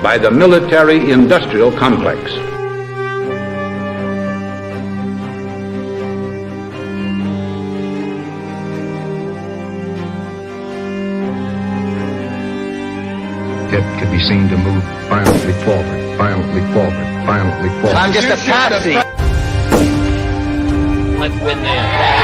by the military-industrial complex. It could be seen to move violently forward, violently forward, violently forward. I'm just a patsy. Let's win there.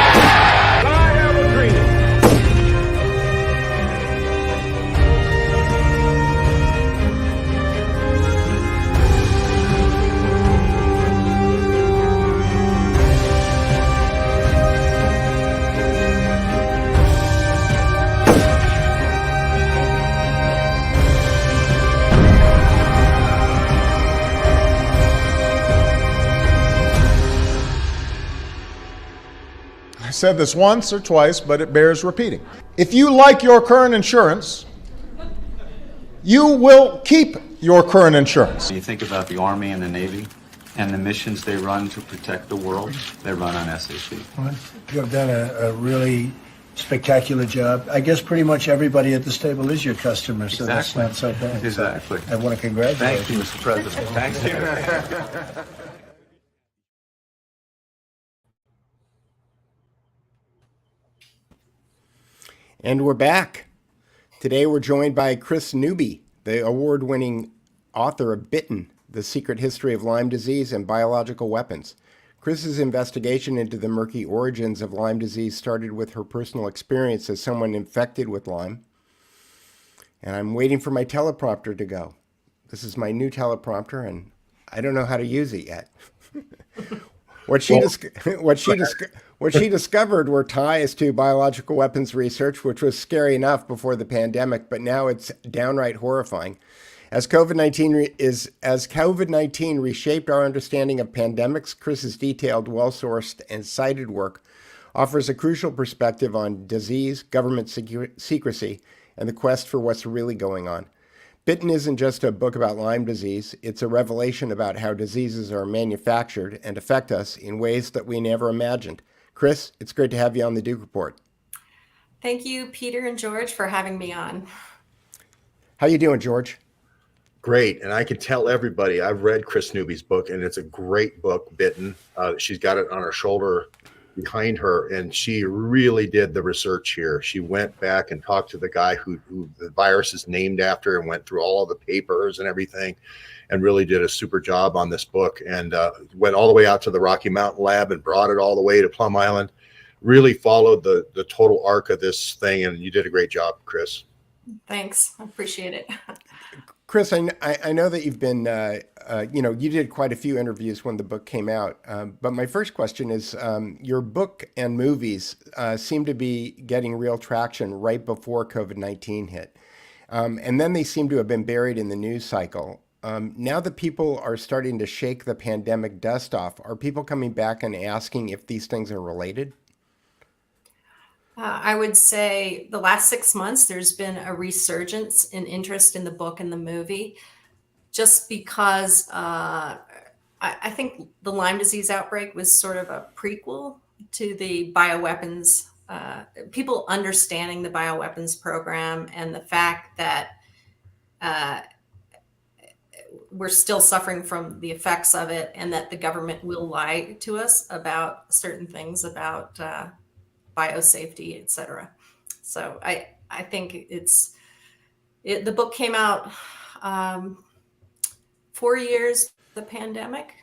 I said this once or twice, but it bears repeating. If you like your current insurance, you will keep your current insurance. You think about the Army and the Navy and the missions they run to protect the world, they run on SAC. Well, you have done a really spectacular job. I guess pretty much everybody at this table is your customer, so Exactly. That's not so bad. Exactly. I want to congratulate Thank you, Mr. President. Thank you. And we're back. Today we're joined by Kris Newby, the award-winning author of Bitten, The Secret History of Lyme Disease and Biological Weapons. Kris's investigation into the murky origins of Lyme disease started with her personal experience as someone infected with Lyme. And I'm waiting for my teleprompter to go. This is my new teleprompter, and I don't know how to use it yet. What she discovered were ties to biological weapons research, which was scary enough before the pandemic, but now it's downright horrifying. As COVID-19 reshaped our understanding of pandemics, Kris's detailed, well-sourced, and cited work offers a crucial perspective on disease, government secrecy, and the quest for what's really going on. Bitten isn't just a book about Lyme disease, it's a revelation about how diseases are manufactured and affect us in ways that we never imagined. Kris, it's great to have you on the Duke Report. Thank you, Peter and George, for having me on. How you doing, George? Great, and I can tell everybody I've read Kris Newby's book, and it's a great book, Bitten. She's got it on her shoulder behind her, and she really did the research here. She went back and talked to the guy who the virus is named after and went through all of the papers and everything and really did a super job on this book, and went all the way out to the Rocky Mountain lab and brought it all the way to Plum Island. Really followed the total arc of this thing, and you did a great job, Kris. Thanks. I appreciate it. Kris, I know that you've been, you did quite a few interviews when the book came out. But my first question is, your book and movies seem to be getting real traction right before COVID-19 hit. And then they seem to have been buried in the news cycle. Now that people are starting to shake the pandemic dust off, are people coming back and asking if these things are related? I would say the last 6 months, there's been a resurgence in interest in the book and the movie, just because I think the Lyme disease outbreak was sort of a prequel to the bioweapons, people understanding the bioweapons program and the fact that we're still suffering from the effects of it, and that the government will lie to us about certain things about biosafety, et cetera. So I think the book came out 4 years, the pandemic,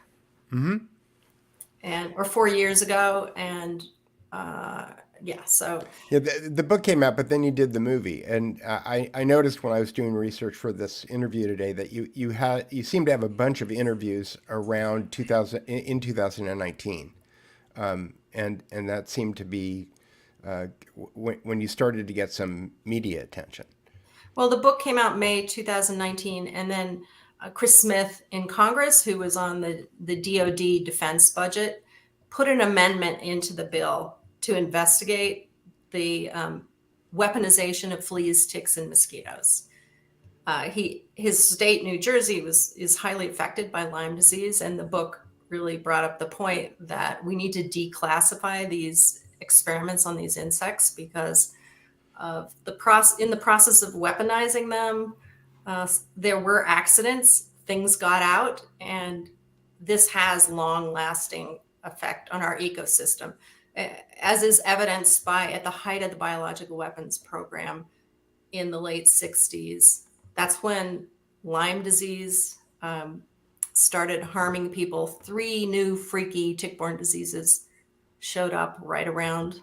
or 4 years ago. And the book came out, but then you did the movie. And I noticed when I was doing research for this interview today that you seem to have a bunch of interviews around 2019. And that seemed to be when you started to get some media attention. Well, the book came out May 2019, and then Chris Smith in Congress, who was on the DoD defense budget, put an amendment into the bill to investigate the weaponization of fleas, ticks, and mosquitoes. His state, New Jersey, is highly affected by Lyme disease, and the book really brought up the point that we need to declassify these experiments on these insects because of in the process of weaponizing them, There were accidents, things got out, and this has long-lasting effect on our ecosystem, as is evidenced by at the height of the biological weapons program in the late 60s. That's when Lyme disease started harming people. 3 new freaky tick-borne diseases showed up right around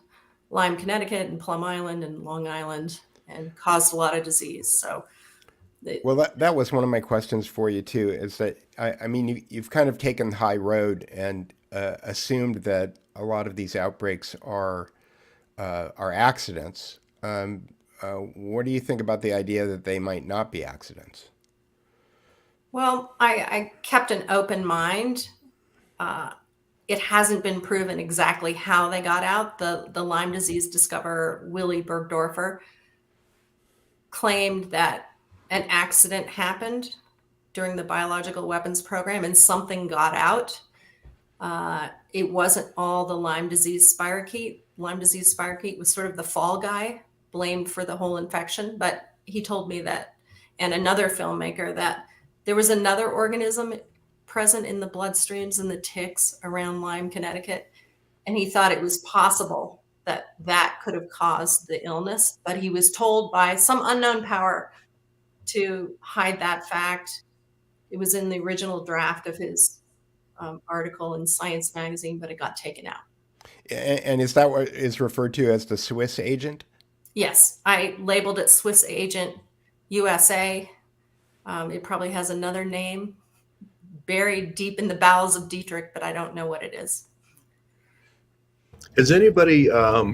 Lyme, Connecticut, and Plum Island and Long Island, and caused a lot of disease. So, Well, that was one of my questions for you too. Is that I mean you've kind of taken the high road and assumed that a lot of these outbreaks are accidents. What do you think about the idea that they might not be accidents? well, I kept an open mind. It hasn't been proven exactly how they got out. The Lyme disease discoverer, Willy Bergdorfer, claimed that an accident happened during the biological weapons program and something got out. It wasn't all the Lyme disease spirochete. Lyme disease spirochete was sort of the fall guy, blamed for the whole infection. But he told me that, and another filmmaker, that there was another organism present in the bloodstreams and the ticks around Lyme, Connecticut. And he thought it was possible that that could have caused the illness, but he was told by some unknown power to hide that fact. It was in the original draft of his article in Science magazine, but it got taken out. And is that what is referred to as the Swiss agent? Yes, I labeled it Swiss Agent USA. It probably has another name buried deep in the bowels of Dietrich, but I don't know what it is. Has anybody,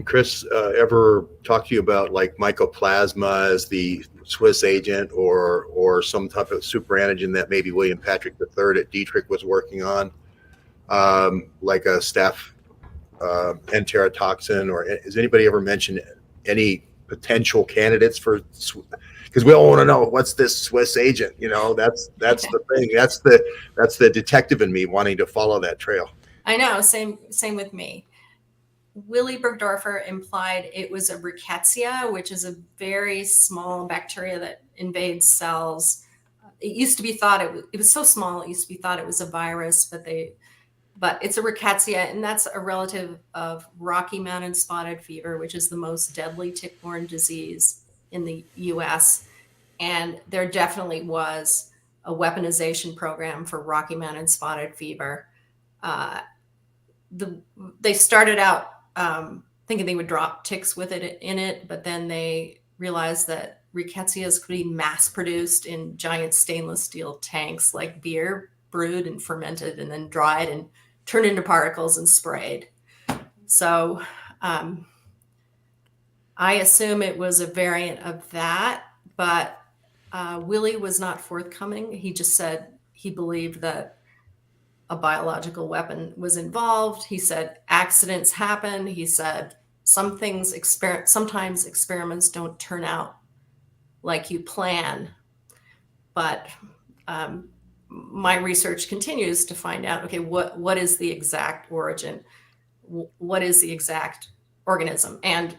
Kris, ever talked to you about like mycoplasma as the Swiss agent, or some type of super antigen that maybe William Patrick III at Dietrich was working on, like a staph enterotoxin? Or has anybody ever mentioned any potential candidates for? Because we all want to know, what's this Swiss agent? You know, that's the thing. That's the detective in me wanting to follow that trail. I know. Same with me. Willy Bergdorfer implied it was a rickettsia, which is a very small bacteria that invades cells. It used to be thought it was so small. It used to be thought it was a virus, but it's a rickettsia, and that's a relative of Rocky Mountain spotted fever, which is the most deadly tick-borne disease in the U.S. And there definitely was a weaponization program for Rocky Mountain spotted fever. They started out thinking they would drop ticks with it in it, but then they realized that rickettsias could be mass produced in giant stainless steel tanks like beer, brewed and fermented and then dried and turned into particles and sprayed. So I assume it was a variant of that, but Willy was not forthcoming. He just said he believed that a biological weapon was involved. He said accidents happen. He said sometimes experiments don't turn out like you plan. But my research continues to find out, okay, what is the exact origin? What is the exact organism? And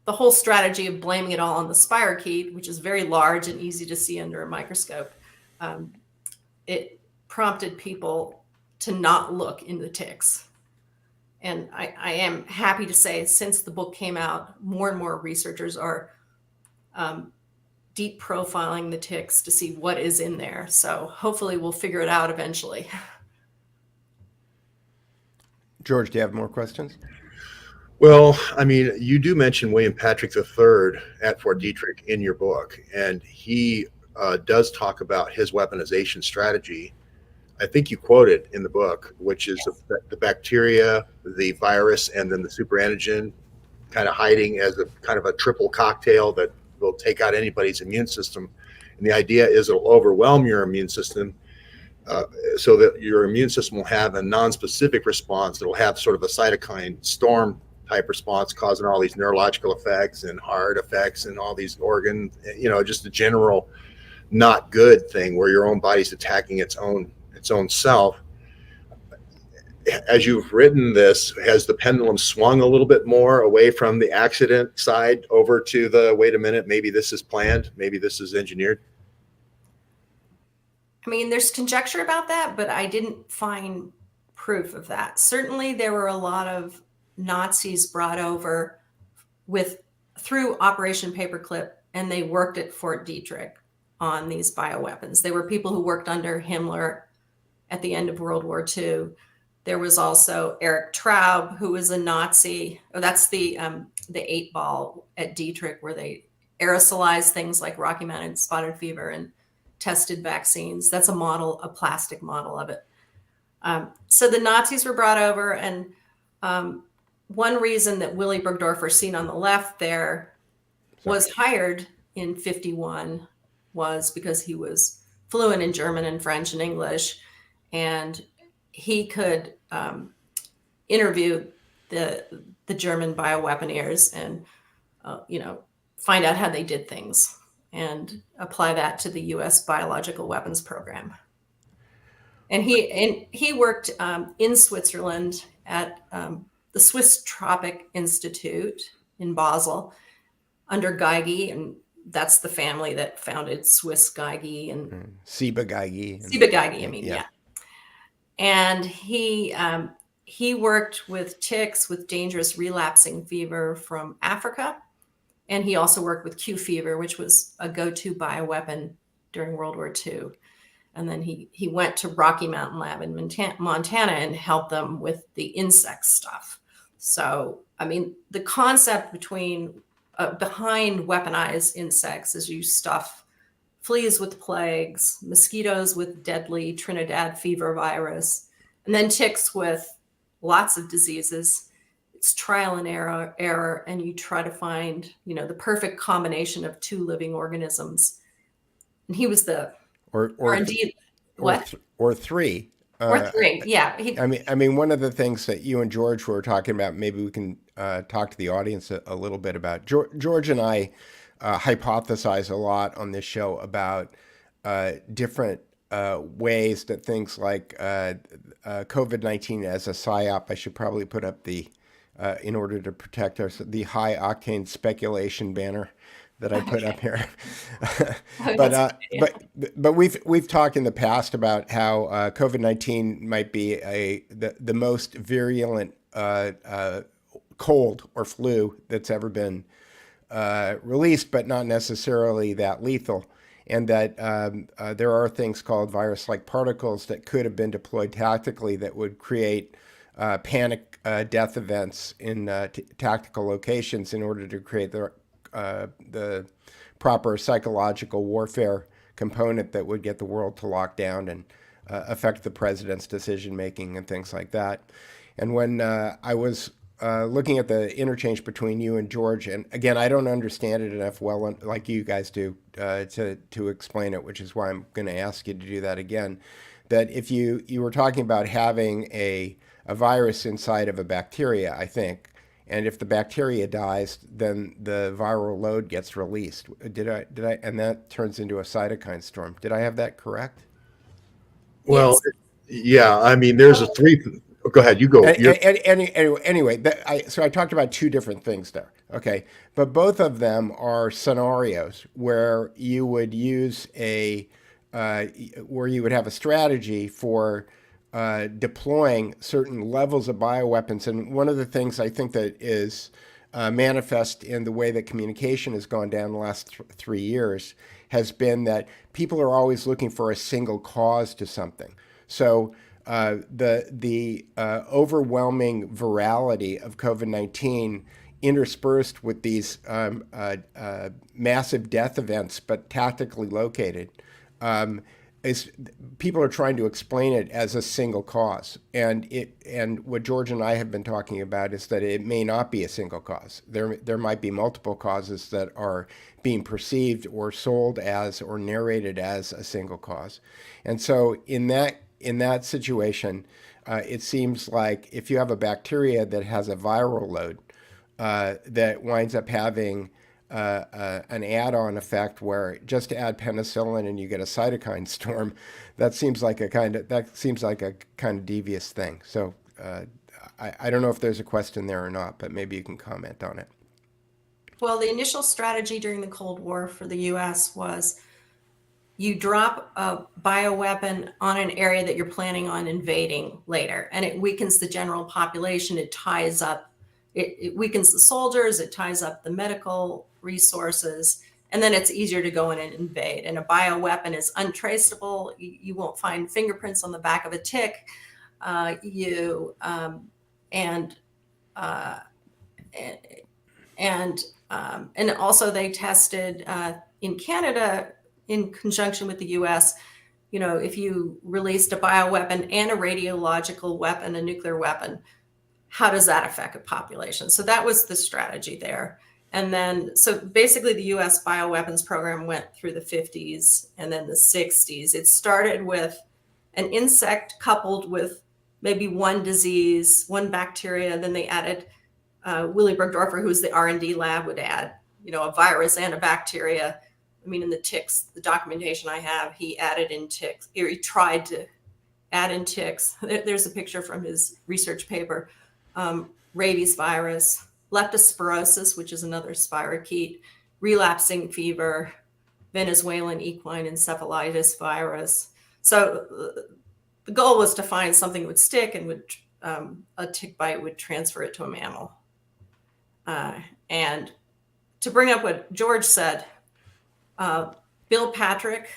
the whole strategy of blaming it all on the spirochete, which is very large and easy to see under a microscope, it prompted people to not look in the ticks. And I am happy to say, since the book came out, more and more researchers are deep profiling the ticks to see what is in there. So hopefully we'll figure it out eventually. George, do you have more questions? Well, I mean, you do mention William Patrick III at Fort Detrick in your book, and he does talk about his weaponization strategy. I think you quote it in the book, which is the bacteria, the virus, and then the super antigen kind of hiding as a kind of a triple cocktail that will take out anybody's immune system. And the idea is it'll overwhelm your immune system so that your immune system will have a non-specific response. It'll have sort of a cytokine storm type response, causing all these neurological effects and heart effects and all these organ, just a general not good thing where your own body's attacking its own self. As you've written this, has the pendulum swung a little bit more away from the accident side over to the, wait a minute, maybe this is planned, maybe this is engineered? I mean, there's conjecture about that, but I didn't find proof of that. Certainly, there were a lot of Nazis brought over through Operation Paperclip, and they worked at Fort Detrick on these bioweapons. They were people who worked under Himmler at the end of World War II. There was also Erich Traub, who was a Nazi. Oh, that's the 8-ball at Detrick, where they aerosolized things like Rocky Mountain spotted fever and tested vaccines. That's a plastic model of it. So the Nazis were brought over, and one reason that Willy Burgdorfer, seen on the left there, was hired in 1951 was because he was fluent in German and French and English, and he could interview the German bioweaponeers and find out how they did things and apply that to the U.S. biological weapons program. And he worked in Switzerland at the Swiss Tropic Institute in Basel under Geigy, and that's the family that founded Swiss Geigy and Ciba Geigy. Ciba Geigy, yeah. And he worked with ticks with dangerous relapsing fever from Africa, and he also worked with Q fever, which was a go-to bioweapon during World War II. And then he went to Rocky Mountain Lab in Montana and helped them with the insect stuff. So, I mean, the concept behind weaponized insects is you stuff fleas with plagues, mosquitoes with deadly Trinidad fever virus, and then ticks with lots of diseases. It's trial and error, and you try to find, the perfect combination of two living organisms. And he was the or indeed what or three. Yeah. I mean, one of the things that you and George were talking about, maybe we can talk to the audience a little bit about. George and I hypothesize a lot on this show about different ways that things like COVID-19 as a PSYOP. I should probably put up the, in order to protect us, the high octane speculation banner that I put up here. But we've talked in the past about how COVID-19 might be the most virulent cold or flu that's ever been released, but not necessarily that lethal. And that there are things called virus-like particles that could have been deployed tactically that would create panic death events in tactical locations in order to create the proper psychological warfare component that would get the world to lock down and affect the president's decision-making and things like that. And when I was looking at the interchange between you and George, and again, I don't understand it enough well like you guys do to explain it, which is why I'm going to ask you to do that again, that if you were talking about having a virus inside of a bacteria, I think, and if the bacteria dies, then the viral load gets released. Did I? And that turns into a cytokine storm. Did I have that correct? Well, yeah. I mean, there's a three. Go ahead. You go. Anyway, so I talked about two different things there. Okay, but both of them are scenarios where you would use where you would have a strategy for deploying certain levels of bioweapons. And one of the things I think that is manifest in the way that communication has gone down the last 3 years has been that people are always looking for a single cause to something. So the overwhelming virality of COVID-19 interspersed with these massive death events, but tactically located, is people are trying to explain it as a single cause. And what George and I have been talking about is that it may not be a single cause. There might be multiple causes that are being perceived or sold as or narrated as a single cause. And so in that situation, it seems like if you have a bacteria that has a viral load that winds up having an add-on effect where just to add penicillin and you get a cytokine storm, that seems like a kind of devious thing. So I don't know if there's a question there or not, but maybe you can comment on it. Well, the initial strategy during the Cold War for the U.S. was you drop a bioweapon on an area that you're planning on invading later, and it weakens the general population. It ties up, it weakens the soldiers, it ties up the medical resources, and then it's easier to go in and invade. And a bioweapon is untraceable. You won't find fingerprints on the back of a tick. And also they tested in Canada in conjunction with the US, if you released a bioweapon and a radiological weapon, a nuclear weapon, how does that affect a population? So that was the strategy there. And then, so basically the US bioweapons program went through the 50s and then the 60s. It started with an insect coupled with maybe one disease, one bacteria. Then they added, Willy Bergdorfer, who's the R&D lab, would add, a virus and a bacteria. I mean, in the ticks, the documentation I have, he added in ticks, or he tried to add in ticks. There's a picture from his research paper. Rabies virus, leptospirosis, which is another spirochete, relapsing fever, Venezuelan equine encephalitis virus. So the goal was to find something that would stick and would a tick bite would transfer it to a mammal. And to bring up what George said, Bill Patrick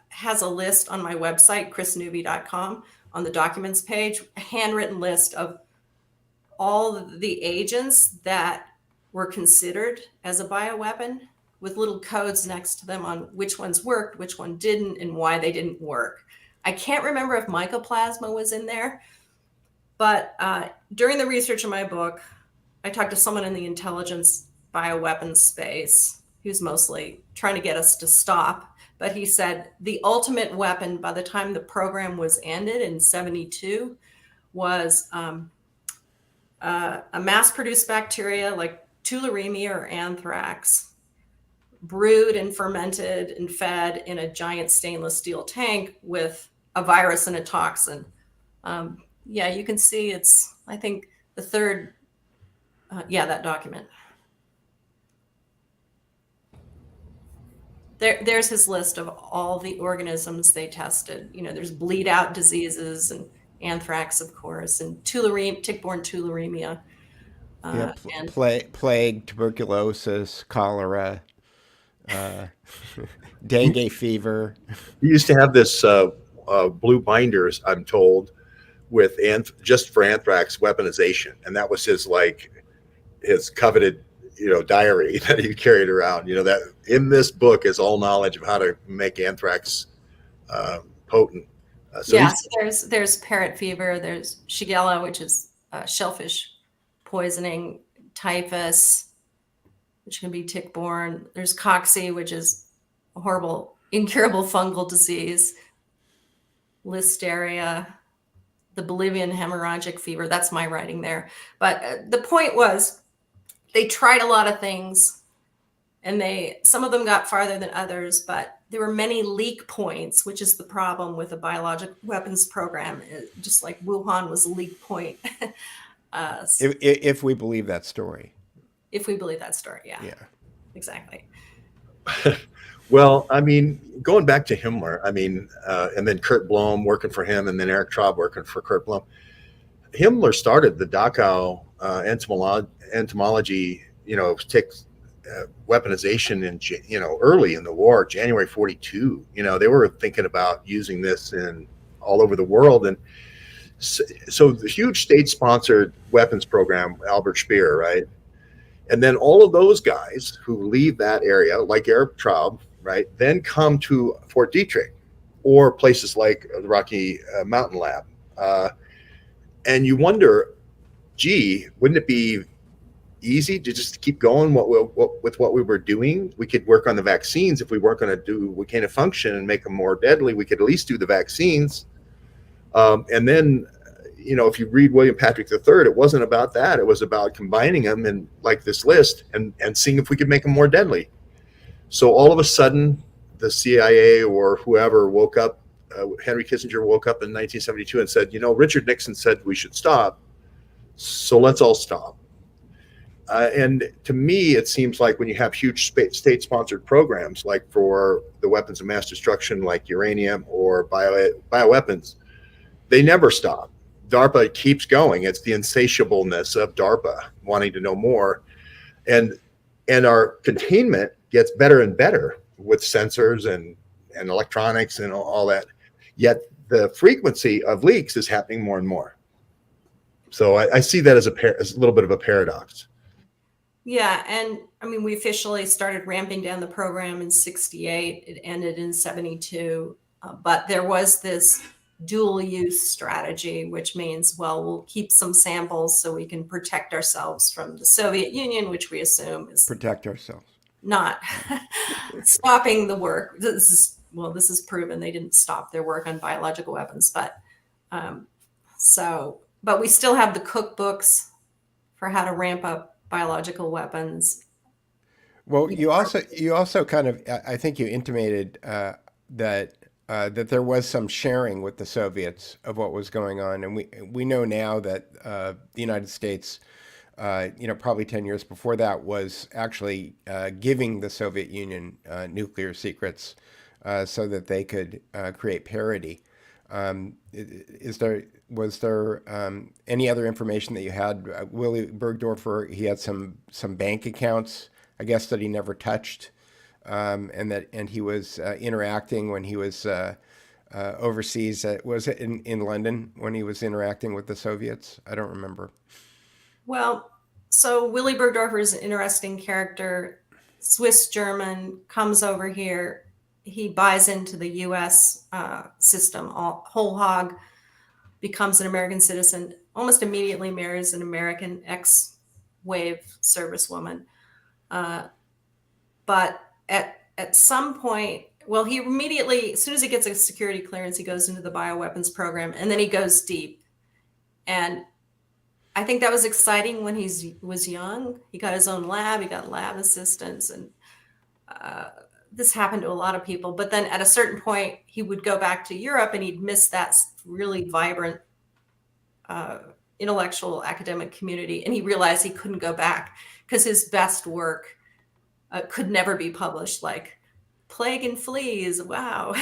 has a list on my website, krisnewby.com, on the documents page, a handwritten list of all the agents that were considered as a bioweapon with little codes next to them on which ones worked, which one didn't, and why they didn't work. I can't remember if mycoplasma was in there, but during the research of my book, I talked to someone in the intelligence bioweapons space who's mostly trying to get us to stop. But he said the ultimate weapon by the time the program was ended in 1972 was a mass-produced bacteria like tularemia or anthrax, brewed and fermented and fed in a giant stainless steel tank with a virus and a toxin. Yeah, you can see it's, I think, the third, that document. There's his list of all the organisms they tested. There's bleed out diseases and anthrax, of course, and tick-borne tularemia. And plague, tuberculosis, cholera, dengue fever. He used to have this blue binders, I'm told, with just for anthrax weaponization, and that was his coveted diary that he carried around. That in this book is all knowledge of how to make anthrax potent. So there's parrot fever, there's Shigella, which is shellfish poisoning, typhus, which can be tick-borne. There's cocci, which is a horrible, incurable fungal disease, listeria, the Bolivian hemorrhagic fever. That's my writing there. But the point was, they tried a lot of things, and some of them got farther than others, but there were many leak points, which is the problem with a biologic weapons program, just like Wuhan was a leak point. If we believe that story. If we believe that story, yeah. Exactly. Well, I mean, going back to Himmler, and then Kurt Blom working for him, and then Eric Traub working for Kurt Blom. Himmler started the Dachau entomology, tick weaponization in, early in the war, January 1942. They were thinking about using this all over the world. And so the huge state-sponsored weapons program, Albert Speer, right? And then all of those guys who leave that area, like Eric Traub, right, then come to Fort Detrick or places like the Rocky Mountain Lab. And you wonder, gee, wouldn't it be easy to just keep going with what we were doing? We could work on the vaccines. If we weren't going to do gain of function and make them more deadly, we could at least do the vaccines. And then, if you read William Patrick III, it wasn't about that. It was about combining them in like this list and seeing if we could make them more deadly. So all of a sudden, the CIA or whoever woke up, Henry Kissinger woke up in 1972 and said, Richard Nixon said we should stop, so let's all stop. And to me, it seems like when you have huge state-sponsored programs, like for the weapons of mass destruction, like uranium or bioweapons, they never stop. DARPA keeps going. It's the insatiableness of DARPA wanting to know more, and our containment gets better and better with sensors and electronics and all that. Yet the frequency of leaks is happening more and more. So I see that as a little bit of a paradox. Yeah, and I mean, we officially started ramping down the program in 68. It ended in 72. But there was this dual use strategy, which means, well, we'll keep some samples so we can protect ourselves from the Soviet Union, which we assume is Protect ourselves. not stopping the work. This is proven they didn't stop their work on biological weapons, but we still have the cookbooks for how to ramp up biological weapons. Well, you also kind of, I think you intimated that there was some sharing with the Soviets of what was going on, and we know now that the United States, probably 10 years before that, was actually giving the Soviet Union nuclear secrets so that they could create parity. Was there any other information that you had? Willy Bergdorfer, he had some bank accounts, I guess, that he never touched, and he was interacting when he was overseas. Was it in London when he was interacting with the Soviets? I don't remember. Well, so Willy Bergdorfer is an interesting character. Swiss German, comes over here. He buys into the U.S. System whole hog, becomes an American citizen, almost immediately marries an American ex-wave servicewoman. But at some point, well, he immediately, as soon as he gets a security clearance, he goes into the bioweapons program, and then he goes deep. And I think that was exciting when he was young. He got his own lab, he got lab assistants, and this happened to a lot of people. But then at a certain point, he would go back to Europe and he'd miss that really vibrant intellectual academic community. And he realized he couldn't go back because his best work could never be published, like plague and fleas. Wow.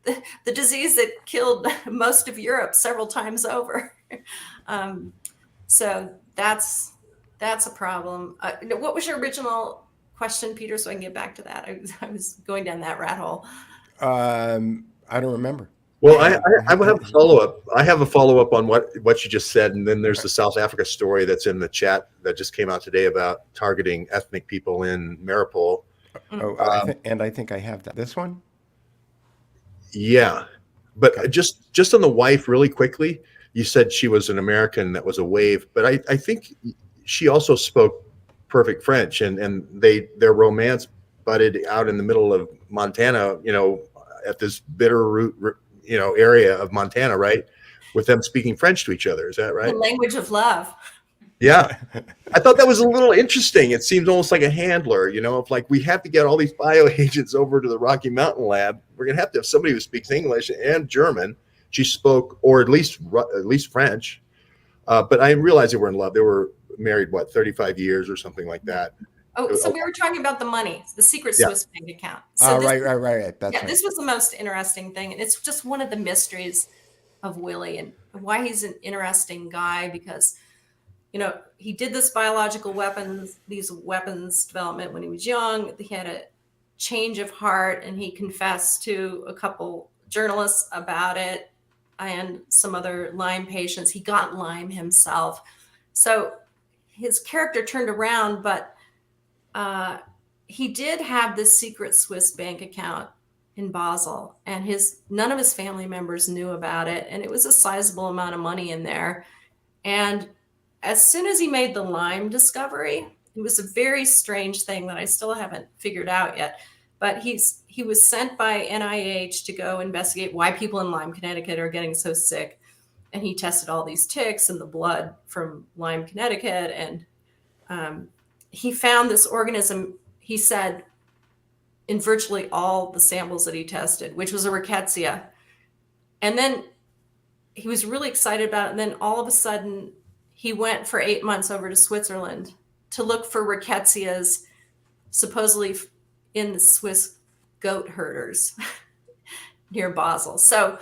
The disease that killed most of Europe several times over. So that's a problem. What was your original question, Peter, so I can get back to that? I was going down that rat hole. I don't remember. Well, I would have a follow-up. I have a follow-up on what you just said, and then there's the South Africa story that's in the chat that just came out today about targeting ethnic people in Maripol. Oh, I think I have that. This one? Yeah, but okay. Just on the wife, really quickly, you said she was an American that was a wave, but I think she also spoke perfect French, and their romance budded out in the middle of Montana, at this bitter root, area of Montana, right? With them speaking French to each other. Is that right? The language of love. Yeah. I thought that was a little interesting. It seems almost like a handler, of like, we have to get all these bioagents over to the Rocky Mountain lab. We're going to have somebody who speaks English and German. She spoke, or at least French. But I realized they were in love. They were married, 35 years or something like that. Oh, so we were talking about the money, the secret Swiss bank account. So right. That's right. This was the most interesting thing. And it's just one of the mysteries of Willy and why he's an interesting guy, because, he did this these weapons development when he was young. He had a change of heart and he confessed to a couple journalists about it and some other Lyme patients. He got Lyme himself. So his character turned around, but he did have this secret Swiss bank account in Basel, and none of his family members knew about it. And it was a sizable amount of money in there. And as soon as he made the Lyme discovery, it was a very strange thing that I still haven't figured out yet. But he was sent by NIH to go investigate why people in Lyme, Connecticut are getting so sick. And he tested all these ticks in the blood from Lyme, Connecticut. And he found this organism, he said, in virtually all the samples that he tested, which was a rickettsia. And then he was really excited about it. And then all of a sudden, he went for 8 months over to Switzerland to look for rickettsias, supposedly in the Swiss goat herders near Basel. So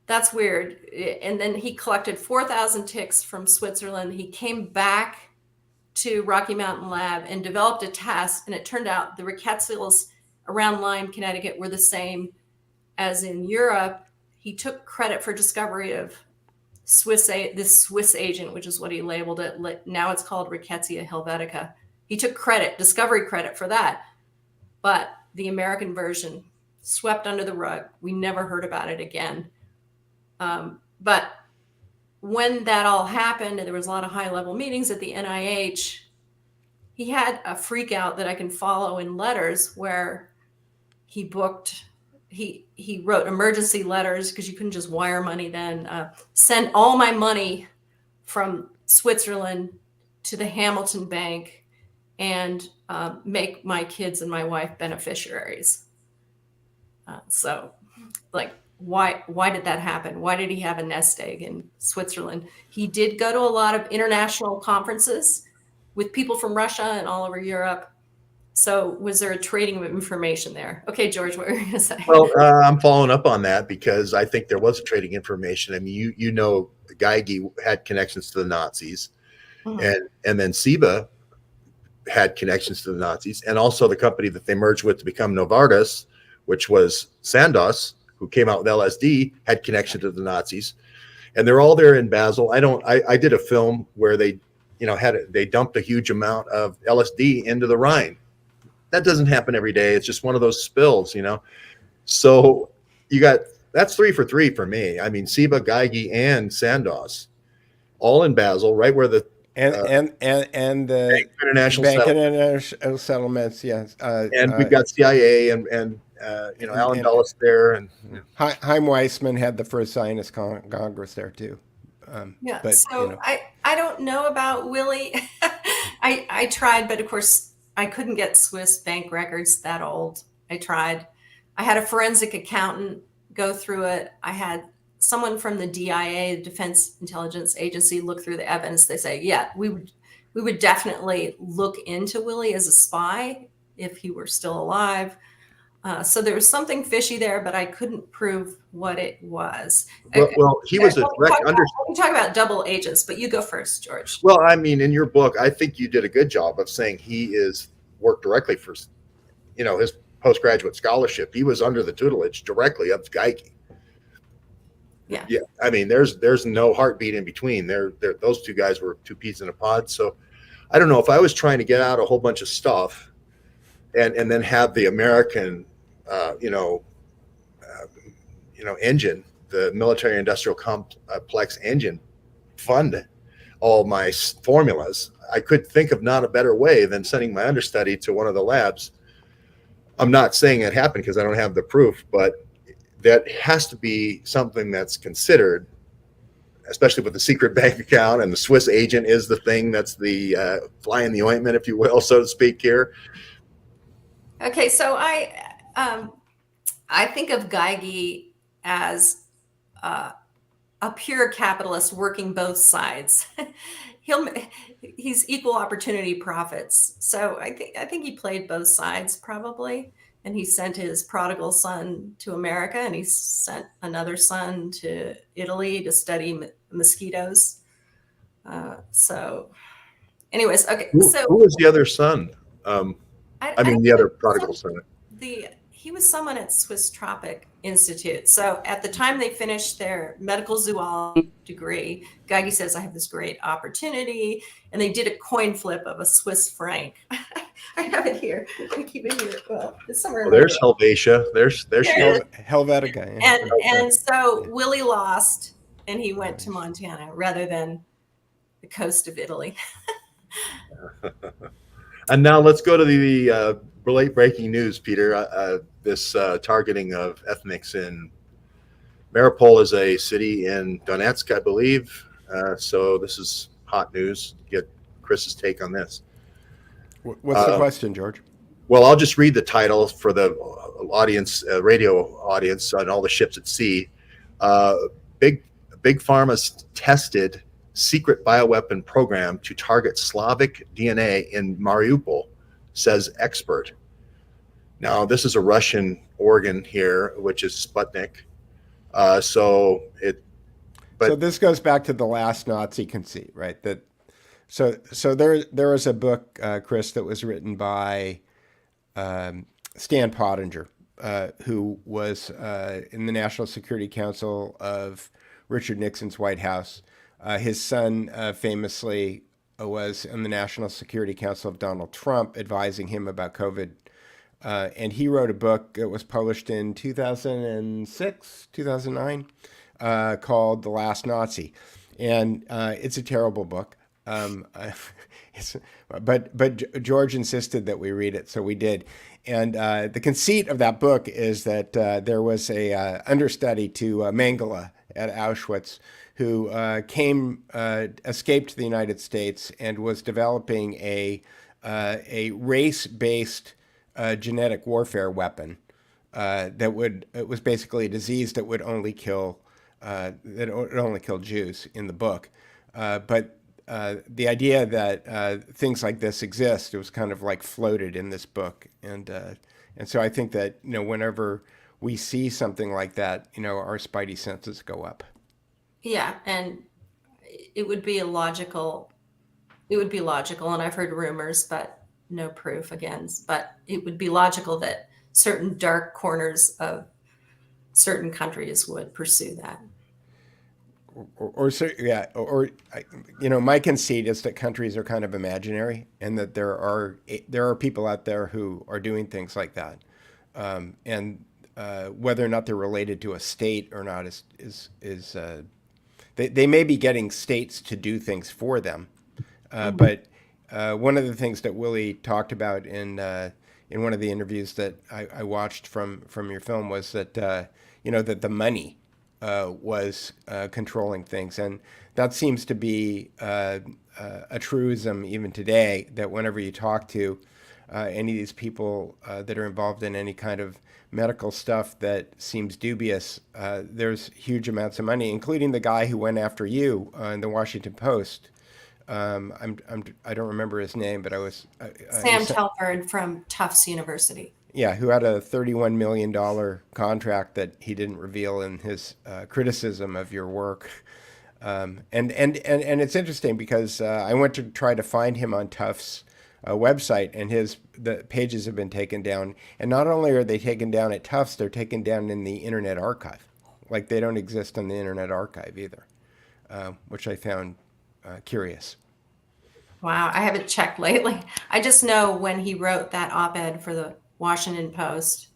that's weird. And then he collected 4,000 ticks from Switzerland. He came back to Rocky Mountain Lab and developed a test. And it turned out the rickettsias around Lyme, Connecticut were the same as in Europe. He took credit for discovery of this Swiss agent, which is what he labeled it. Now it's called Rickettsia helvetica. He took discovery credit for that. But the American version swept under the rug. We never heard about it again. But when that all happened, and there was a lot of high-level meetings at the NIH, he had a freak out that I can follow in letters where he wrote emergency letters because you couldn't just wire money then, send all my money from Switzerland to the Hamilton Bank and make my kids and my wife beneficiaries. So like, why did that happen? Why did he have a nest egg in Switzerland? He did go to a lot of international conferences with people from Russia and all over Europe. So was there a trading of information there? Okay, George, what were you going to say? Well, I'm following up on that because I think there was a trading information. I mean, you know, Geigy had connections to the Nazis, and then Seba had connections to the Nazis, and also the company that they merged with to become Novartis, which was Sandoz, who came out with LSD, had connection to the Nazis, and they're all there in Basel. I did a film where they dumped a huge amount of LSD into the Rhine. That doesn't happen every day. It's just one of those spills, you know. So that's 3 for 3 for me. I mean, Seba, Geigy, and Sandoz, all in Basel, right where the and the international settlements, yes. And we've got CIA and Alan Dulles there, and Chaim Weissman had the first Zionist Congress there too. But, so I don't know about Willie. I tried, but of course I couldn't get Swiss bank records that old. I tried. I had a forensic accountant go through it. I had someone from the DIA, the Defense Intelligence Agency, look through the evidence. They say, yeah, we would definitely look into Willie as a spy if he were still alive. So there was something fishy there, but I couldn't prove what it was. Well, he was a direct We talk about double agents, but you go first, George. Well, I mean, in your book, I think you did a good job of saying he worked directly for, his postgraduate scholarship. He was under the tutelage directly of Geigy. Yeah. Yeah. I mean, there's no heartbeat in between. Those two guys were two peas in a pod. So I don't know if I was trying to get out a whole bunch of stuff and then have the American engine, the military industrial complex engine, fund all my formulas. I could think of not a better way than sending my understudy to one of the labs. I'm not saying it happened because I don't have the proof, but that has to be something that's considered, especially with the secret bank account, and the Swiss agent is the thing that's the fly in the ointment, if you will, so to speak here. Okay, so I think of Geigy as a pure capitalist working both sides. He's equal opportunity profits. So I think he played both sides probably, and he sent his prodigal son to America, and he sent another son to Italy to study mosquitoes. So, anyways, okay. Who was the other son? The other prodigal son. He was someone at Swiss Tropic Institute. So at the time they finished their medical zoology degree, Geigy says, I have this great opportunity. And they did a coin flip of a Swiss franc. I have it here. I keep it here. Well, it's somewhere. Well, there's Helvetia. There's Helvetica. And so Willie lost, and he went to Montana rather than the coast of Italy. And now let's go to the late breaking news, Peter. This targeting of ethnics in Mariupol is a city in Donetsk, I believe. So this is hot news. Get Kris's take on this. What's the question, George? Well, I'll just read the title for the audience, radio audience on all the ships at sea. Big Pharma's tested secret bioweapon program to target Slavic DNA in Mariupol, says expert. Now, this is a Russian organ here, which is Sputnik. So this goes back to the last Nazi conceit, right? So there was a book, Kris, that was written by Stan Pottinger, who was in the National Security Council of Richard Nixon's White House. His son famously was in the National Security Council of Donald Trump, advising him about COVID. And he wrote a book that was published in 2006, 2009, called The Last Nazi. And it's a terrible book. But George insisted that we read it, so we did. And the conceit of that book is that there was a understudy to Mengele at Auschwitz who escaped to the United States and was developing a race-based genetic warfare weapon it was basically a disease that would only kill Jews in the book. But the idea that things like this exist, it was kind of like floated in this book. And so I think that, whenever we see something like that, our spidey senses go up. Yeah. And it would be logical, and I've heard rumors, but no proof against, but it would be logical that certain dark corners of certain countries would pursue that. My conceit is that countries are kind of imaginary, and that there are people out there who are doing things like that, and whether or not they're related to a state or not is they may be getting states to do things for them, but one of the things that Willie talked about in one of the interviews that I watched from your film was that that the money was controlling things. And that seems to be a truism even today, that whenever you talk to any of these people that are involved in any kind of medical stuff that seems dubious, there's huge amounts of money, including the guy who went after you in the Washington Post. I don't remember his name, but Sam Telford from Tufts University. Yeah, who had a $31 million contract that he didn't reveal in his criticism of your work. And it's interesting because I went to try to find him on Tufts' website, and the pages have been taken down. And not only are they taken down at Tufts, they're taken down in the Internet Archive. Like, they don't exist on the Internet Archive either, which I found curious. Wow, I haven't checked lately. I just know when he wrote that op-ed for the Washington Post,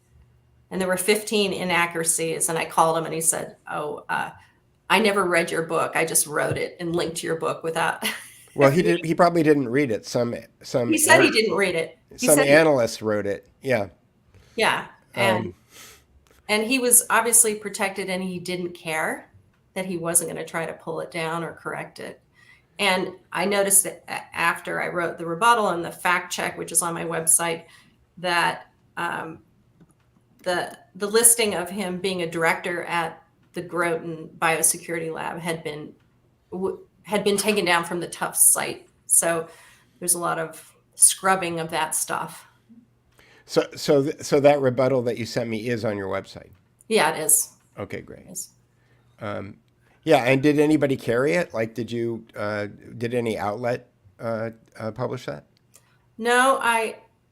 and there were 15 inaccuracies, and I called him and he said, I never read your book. I just wrote it and linked to your book without. Well, he probably didn't read it. He said he didn't read it. Some analyst wrote it. Yeah. Yeah. And he was obviously protected, and he didn't care that he wasn't going to try to pull it down or correct it. And I noticed that after I wrote the rebuttal and the fact check, which is on my website, that the listing of him being a director at the Groton Biosecurity Lab had been taken down from the Tufts site. So there's a lot of scrubbing of that stuff. So that rebuttal that you sent me is on your website? Yeah, it is. Okay, great. It is. Yeah, and did anybody carry it? Like, did any outlet publish that? No,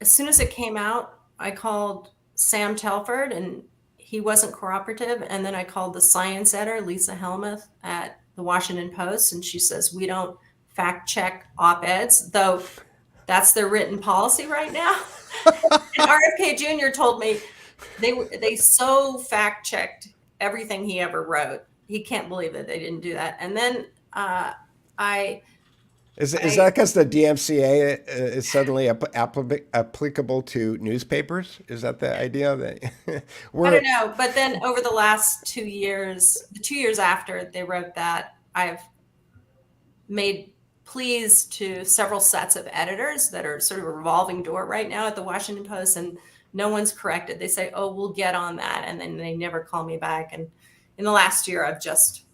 as soon as it came out, I called Sam Telford, and he wasn't cooperative. And then I called the science editor, Lisa Helmuth, at the Washington Post, and she says, we don't fact check op-eds, though that's their written policy right now. And RFK Jr. told me they so fact checked everything he ever wrote. He can't believe that they didn't do that. And then Is that because the DMCA is suddenly applicable to newspapers? Is that the idea? That I don't know. But then over the last 2 years, the 2 years after they wrote that, I've made pleas to several sets of editors that are sort of a revolving door right now at the Washington Post, and no one's corrected. They say, oh, we'll get on that. And then they never call me back. And in the last year, I've just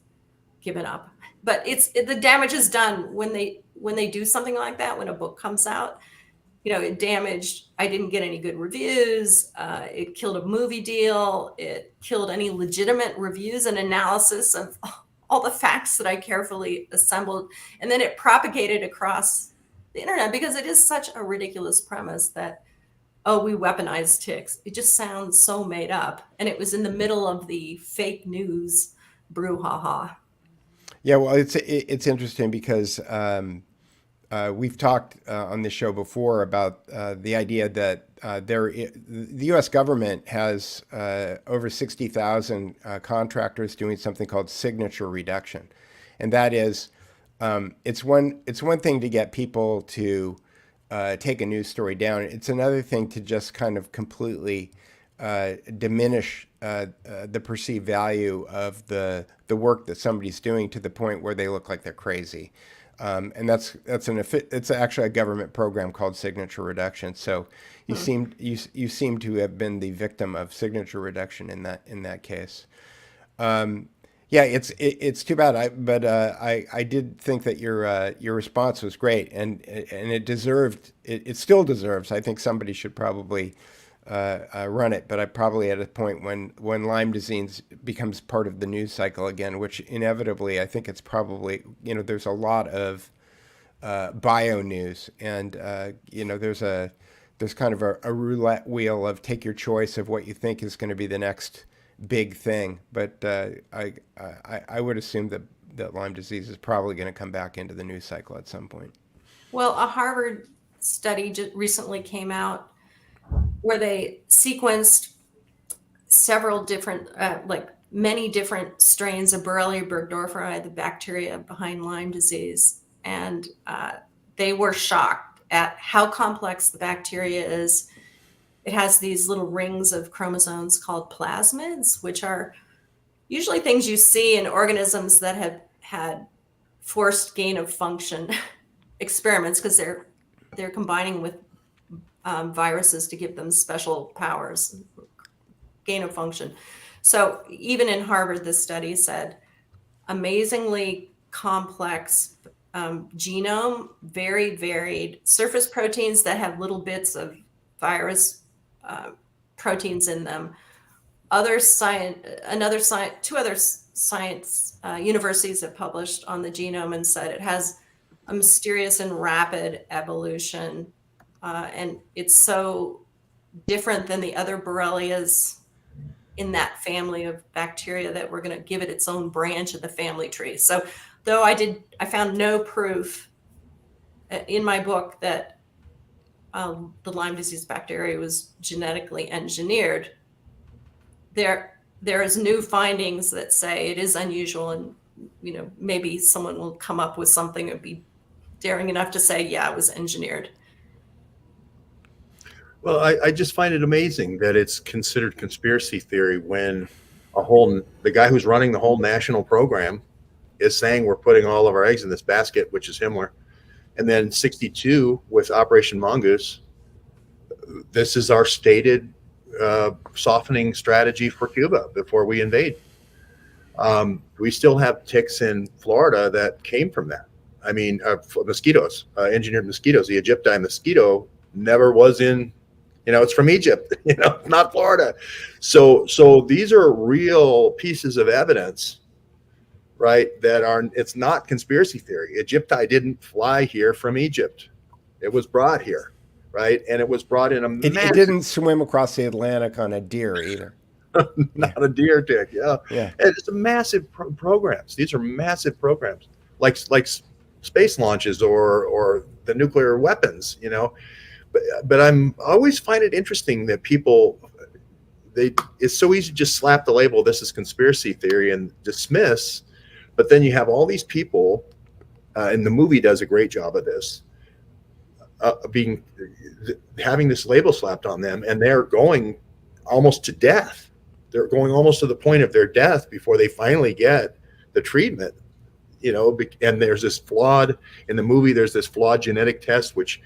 given up. But the damage is done when they do something like that. When a book comes out, it damaged. I didn't get any good reviews. It killed a movie deal. It killed any legitimate reviews and analysis of all the facts that I carefully assembled. And then it propagated across the internet because it is such a ridiculous premise that, oh, we weaponize ticks. It just sounds so made up. And it was in the middle of the fake news brouhaha. Yeah, well, it's interesting because we've talked on this show before about the idea that the U.S. government has over 60,000 contractors doing something called signature reduction, and that is it's one thing to get people to take a news story down. It's another thing to just kind of completely diminish the perceived value of the work that somebody's doing to the point where they look like they're crazy. And it's actually a government program called signature reduction. So you seem to have been the victim of signature reduction in that case. Yeah, it's too bad. I did think that your response was great, and it deserved. It still deserves. I think somebody should probably run it, but I probably at a point when Lyme disease becomes part of the news cycle again, which inevitably I think it's probably, there's a lot of bio news, and there's kind of a roulette wheel of take your choice of what you think is going to be the next big thing. But I would assume that Lyme disease is probably going to come back into the news cycle at some point. Well, a Harvard study just recently came out where they sequenced several different, many different strains of Borrelia burgdorferi, the bacteria behind Lyme disease. And they were shocked at how complex the bacteria is. It has these little rings of chromosomes called plasmids, which are usually things you see in organisms that have had forced gain of function experiments, because they're combining with viruses to give them special powers, gain of function. So even in Harvard, this study said amazingly complex genome, very varied surface proteins that have little bits of virus proteins in them. Two other science universities have published on the genome and said it has a mysterious and rapid evolution. And it's so different than the other Borrelias in that family of bacteria that we're going to give it its own branch of the family tree. So though I found no proof in my book that the Lyme disease bacteria was genetically engineered, there is new findings that say it is unusual, and maybe someone will come up with something that would be daring enough to say, yeah, it was engineered. Well, I just find it amazing that it's considered conspiracy theory when the guy who's running the whole national program is saying we're putting all of our eggs in this basket, which is Himmler. And then 62 with Operation Mongoose, this is our stated softening strategy for Cuba before we invade. We still have ticks in Florida that came from that. I mean, mosquitoes, engineered mosquitoes. The Egypti mosquito never was in, it's from Egypt, not Florida. So these are real pieces of evidence, right? It's not conspiracy theory. Egypti didn't fly here from Egypt. It was brought here, right? And it was brought in It didn't swim across the Atlantic on a deer either. Not a deer tick, yeah. Yeah. And it's a massive programs. These are massive programs, like space launches or the nuclear weapons, But I'm always find it interesting that people, it's so easy to just slap the label, this is conspiracy theory, and dismiss. But then you have all these people, and the movie does a great job of this, having this label slapped on them, and they're going almost to death. They're going almost to the point of their death before they finally get the treatment, and there's this flawed, in the movie, there's this flawed genetic test, which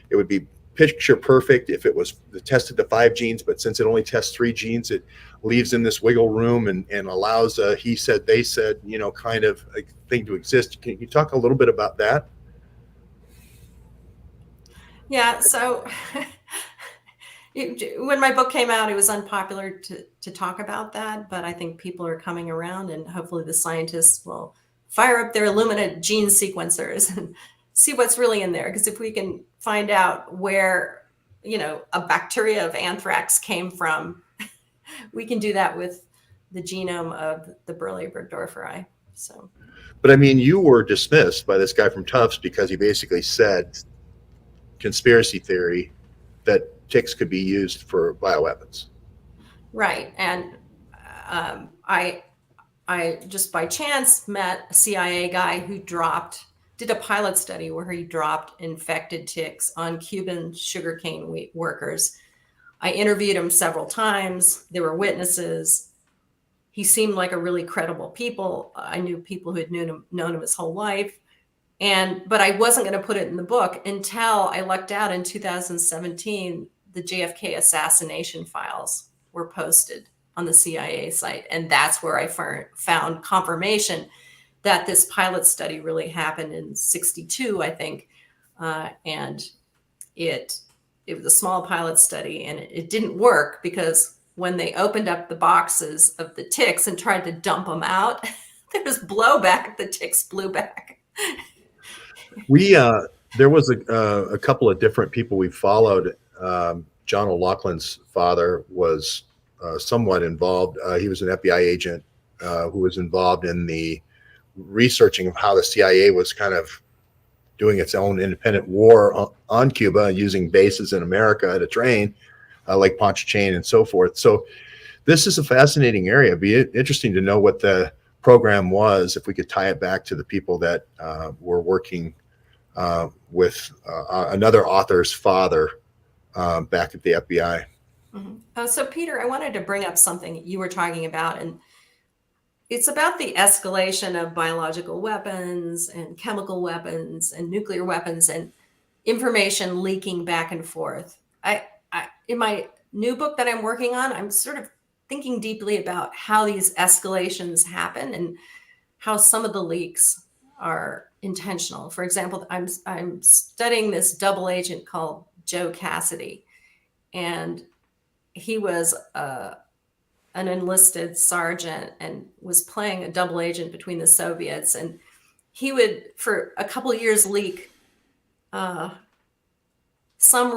it would be picture perfect if it was tested to 5 genes, but since it only tests 3 genes, it leaves in this wiggle room and allows a he said, they said, kind of a thing to exist. Can you talk a little bit about that? Yeah, so when my book came out, it was unpopular to talk about that, but I think people are coming around, and hopefully the scientists will fire up their Illumina gene sequencers and see what's really in there. Because if we can find out where, a bacteria of anthrax came from, we can do that with the genome of the Burley burgdorferi. So, but I mean, you were dismissed by this guy from Tufts because he basically said conspiracy theory that ticks could be used for bioweapons. Right. And I just by chance met a CIA guy who did a pilot study where he dropped infected ticks on Cuban sugarcane workers. I interviewed him several times. There were witnesses. He seemed like a really credible people. I knew people who had known him his whole life. But I wasn't going to put it in the book until I lucked out in 2017. The JFK assassination files were posted on the CIA site. And that's where I found confirmation that this pilot study really happened in 62, I think. And it was a small pilot study, and it didn't work because when they opened up the boxes of the ticks and tried to dump them out, there was blowback. The ticks blew back. There was a couple of different people we followed. John O'Loughlin's father was somewhat involved. He was an FBI agent who was involved in the researching of how the CIA was kind of doing its own independent war on Cuba, using bases in America to train, like Pontchartrain and so forth. So this is a fascinating area. It'd be interesting to know what the program was, if we could tie it back to the people that were working with another author's father back at the FBI. Mm-hmm. So Peter, I wanted to bring up something you were talking about, and it's about the escalation of biological weapons and chemical weapons and nuclear weapons and information leaking back and forth. In my new book that I'm working on, I'm sort of thinking deeply about how these escalations happen and how some of the leaks are intentional. For example, I'm studying this double agent called Joe Cassidy, and he was an enlisted sergeant and was playing a double agent between the Soviets. And he would, for a couple of years, leak some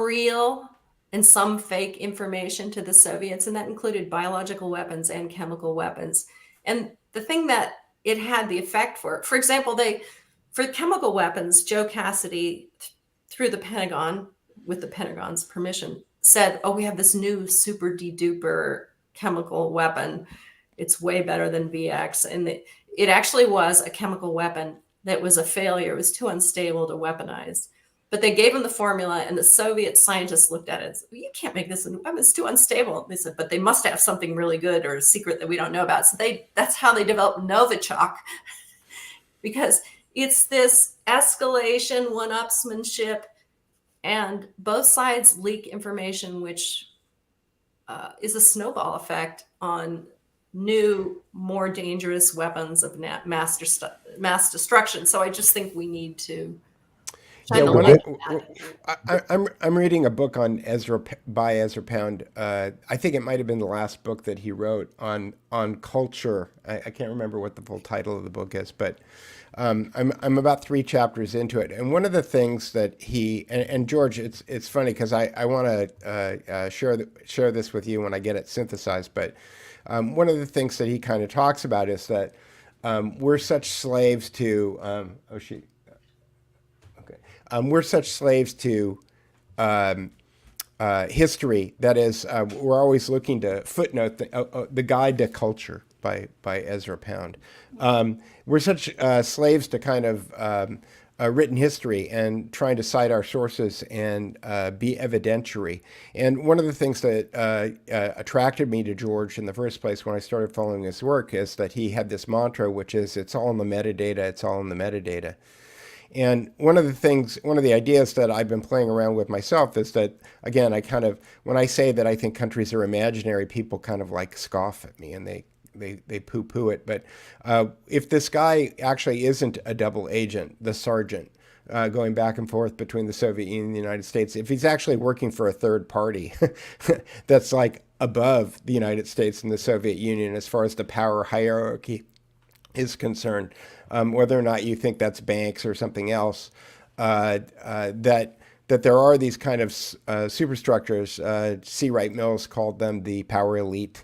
real and some fake information to the Soviets. And that included biological weapons and chemical weapons. And the thing that it had the effect for example, for chemical weapons, Joe Cassidy, through the Pentagon, with the Pentagon's permission, said, oh, we have this new super de-duper chemical weapon. It's way better than VX. And it actually was a chemical weapon that was a failure. It was too unstable to weaponize. But they gave him the formula, and the Soviet scientists looked at it and said, well, you can't make this a weapon. It's too unstable. They said, but they must have something really good or a secret that we don't know about. So that's how they developed Novichok, because it's this escalation, one-upsmanship, and both sides leak information, which is a snowball effect on new, more dangerous weapons of mass destruction. So I just think we need to shine a light on that. I'm reading a book on by Ezra Pound. I think it might have been the last book that he wrote on culture. I can't remember what the full title of the book is, but I'm about 3 chapters into it. And one of the things that he and George, it's funny because I want to share this with you when I get it synthesized. But one of the things that he kind of talks about is that we're such slaves to we're such slaves to history. That is, we're always looking to footnote the Guide to Culture by Ezra Pound. We're such slaves to kind of written history and trying to cite our sources and be evidentiary. And one of the things that attracted me to George in the first place when I started following his work is that he had this mantra, which is, it's all in the metadata, it's all in the metadata. And one of the ideas that I've been playing around with myself is that, again, when I say that I think countries are imaginary, people kind of like scoff at me and they poo-poo it. But if this guy actually isn't a double agent, the sergeant, going back and forth between the Soviet Union and the United States, if he's actually working for a third party that's like above the United States and the Soviet Union as far as the power hierarchy is concerned, whether or not you think that's banks or something else, that there are these kind of superstructures. C. Wright Mills called them the power elite,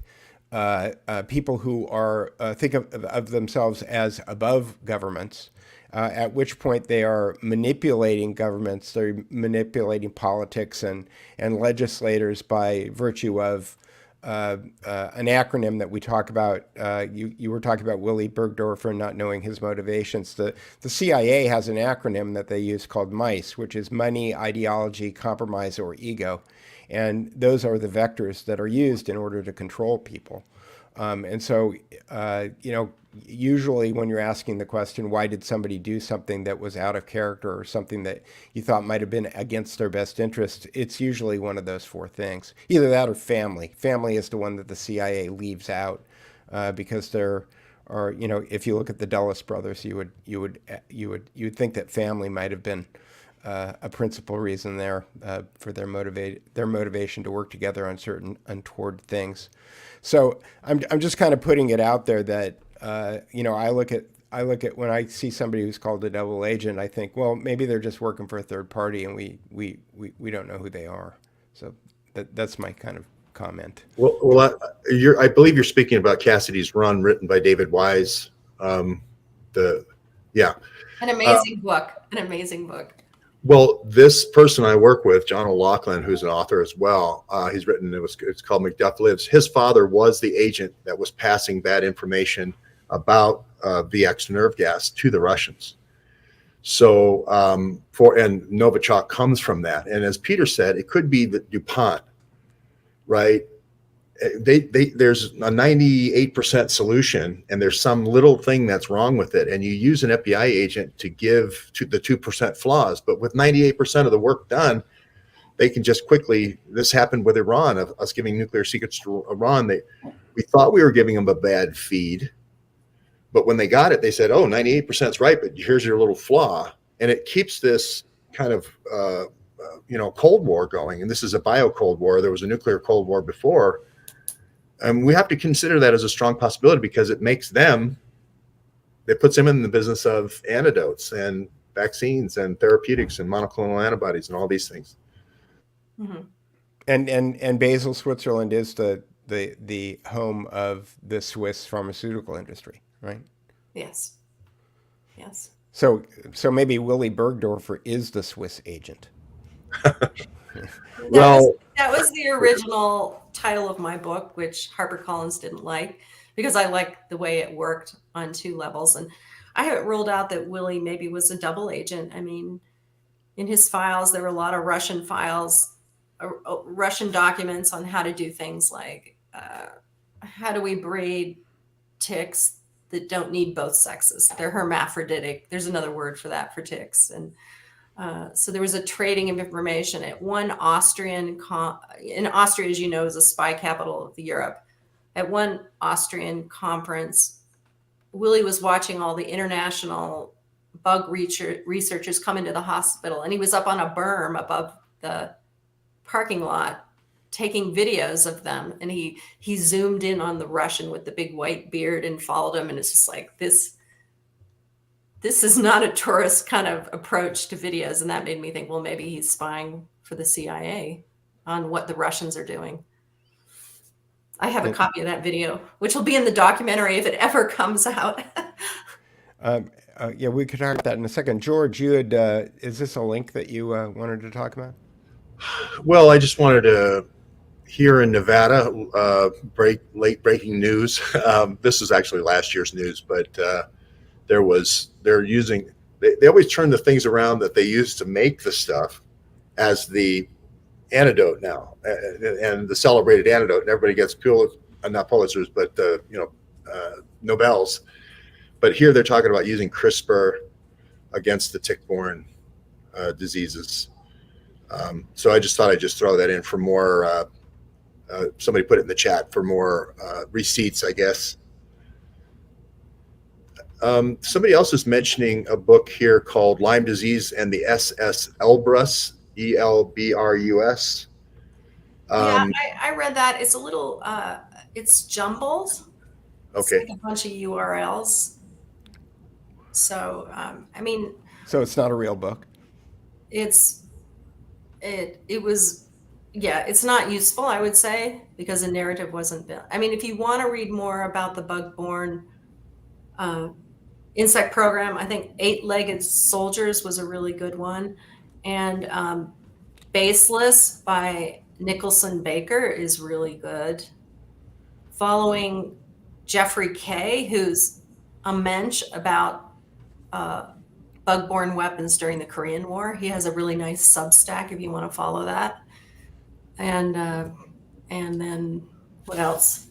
people who are think of themselves as above governments. At which point they are manipulating governments, they're manipulating politics and legislators by virtue of an acronym that we talk about. You were talking about Willy Bergdorfer and not knowing his motivations. The CIA has an acronym that they use called MICE, which is money, ideology, compromise, or ego. And those are the vectors that are used in order to control people. And so, usually when you're asking the question, why did somebody do something that was out of character or something that you thought might have been against their best interest, it's usually one of those four things. Either that or family. Family is the one that the CIA leaves out because there are, if you look at the Dulles brothers, you would think that family might have been a principal reason there for their motivation to work together on certain untoward things. So I'm just kind of putting it out there that I look at when I see somebody who's called a double agent, I think, well, maybe they're just working for a third party and we don't know who they are. So that's my kind of comment. Well, I believe you're speaking about Cassidy's Run, written by David Wise. An amazing book. An amazing book. Well, this person I work with, John O'Loughlin, who's an author as well, he's written, it's called Macduff Lives. His father was the agent that was passing bad information about VX nerve gas to the Russians. So, and Novichok comes from that. And as Peter said, it could be that DuPont, right? There's a 98% solution, and there's some little thing that's wrong with it, and you use an FBI agent to give to the 2% flaws. But with 98% of the work done, they can just quickly. This happened with Iran, of us giving nuclear secrets to Iran. We thought we were giving them a bad feed, but when they got it, they said, "Oh, 98% is right, but here's your little flaw," and it keeps this kind of Cold War going. And this is a bio Cold War. There was a nuclear Cold War before. And we have to consider that as a strong possibility because it puts them in the business of antidotes and vaccines and therapeutics and monoclonal antibodies and all these things. Mm-hmm. And Basel, Switzerland is the home of the Swiss pharmaceutical industry, right? Yes. Yes. So maybe Willy Bergdorfer is the Swiss agent. That was the original title of my book, which HarperCollins didn't like because I liked the way it worked on two levels. And I haven't ruled out that Willie maybe was a double agent. I mean, in his files, there were a lot of Russian files, Russian documents on how to do things like how do we breed ticks that don't need both sexes. They're hermaphroditic. There's another word for that for ticks. And so there was a trading of information at one Austrian, in Austria, as you know, is a spy capital of Europe. At one Austrian conference, Willie was watching all the international bug researchers come into the hospital, and he was up on a berm above the parking lot taking videos of them. And he zoomed in on the Russian with the big white beard and followed him. And it's just like, this is not a tourist kind of approach to videos. And that made me think, well, maybe he's spying for the CIA on what the Russians are doing. I have a copy of that video, which will be in the documentary if it ever comes out. Yeah, we could talk about that in a second. George, you had, is this a link that you wanted to talk about? Well, I just wanted to, here in Nevada, late breaking news. This is actually last year's news, but they always turn the things around that they used to make the stuff as the antidote now, and the celebrated antidote, and everybody gets not Pulitzers, but Nobels. But here they're talking about using CRISPR against the tick-borne diseases. So I just thought I'd just throw that in for more. Somebody put it in the chat for more receipts, I guess. Somebody else is mentioning a book here called Lyme Disease and the SS Elbrus, ELBRUS. Yeah, I read that. It's a little, it's jumbled. It's Okay. like a bunch of URLs. So, I mean, So it's not a real book. it was, yeah, it's not useful, I would say, because the narrative wasn't built. I mean, if you want to read more about the bug-borne insect program, I think Eight-Legged Soldiers was a really good one. And Baseless by Nicholson Baker is really good. Following Jeffrey Kay, who's a mensch about bug-borne weapons during the Korean War. He has a really nice Substack if you want to follow that. And then what else?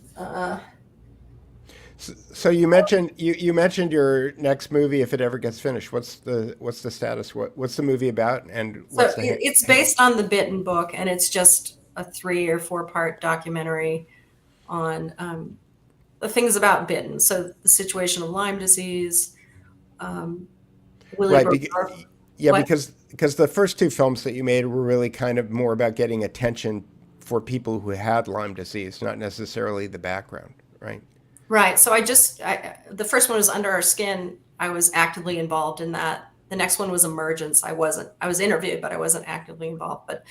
So you mentioned you mentioned your next movie if it ever gets finished. What's the status? What's the movie about? And what's So it's based on the Bitten book, and it's just a 3 or 4 part documentary on the things about Bitten. So the situation of Lyme disease. Right. Because the first 2 films that you made were really kind of more about getting attention for people who had Lyme disease, not necessarily the background, right? Right. So the first one was Under Our Skin. I was actively involved in that. The next one was Emergence. I was interviewed, but I wasn't actively involved. But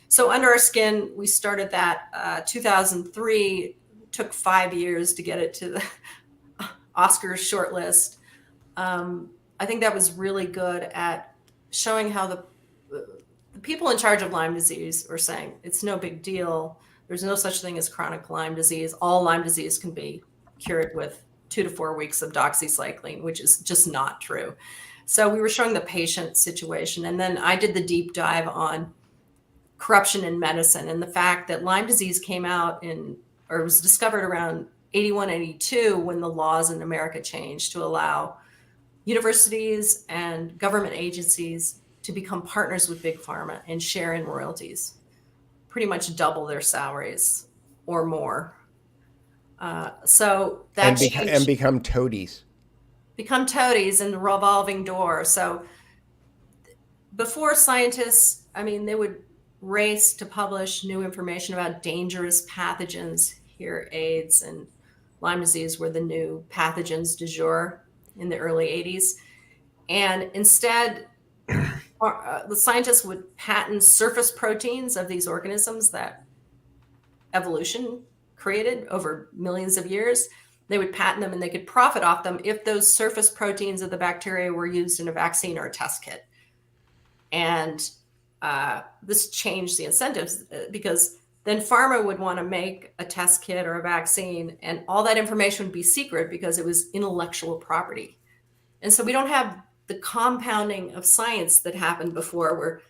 so Under Our Skin, we started that 2003. Took 5 years to get it to the Oscars shortlist. I think that was really good at showing how the people in charge of Lyme disease were saying it's no big deal. There's no such thing as chronic Lyme disease. All Lyme disease can be cured with 2 to 4 weeks of doxycycline, which is just not true. So we were showing the patient situation. And then I did the deep dive on corruption in medicine and the fact that Lyme disease came out was discovered around 81, 82 when the laws in America changed to allow universities and government agencies to become partners with Big Pharma and share in royalties, pretty much double their salaries or more. So that and become toadies. Become toadies in the revolving door. So before scientists, I mean, they would race to publish new information about dangerous pathogens. Here, AIDS and Lyme disease were the new pathogens du jour in the early 80s. And instead, the scientists would patent surface proteins of these organisms that evolution created over millions of years. They would patent them and they could profit off them if those surface proteins of the bacteria were used in a vaccine or a test kit. And this changed the incentives because then pharma would want to make a test kit or a vaccine, and all that information would be secret because it was intellectual property. And so we don't have the compounding of science that happened before, where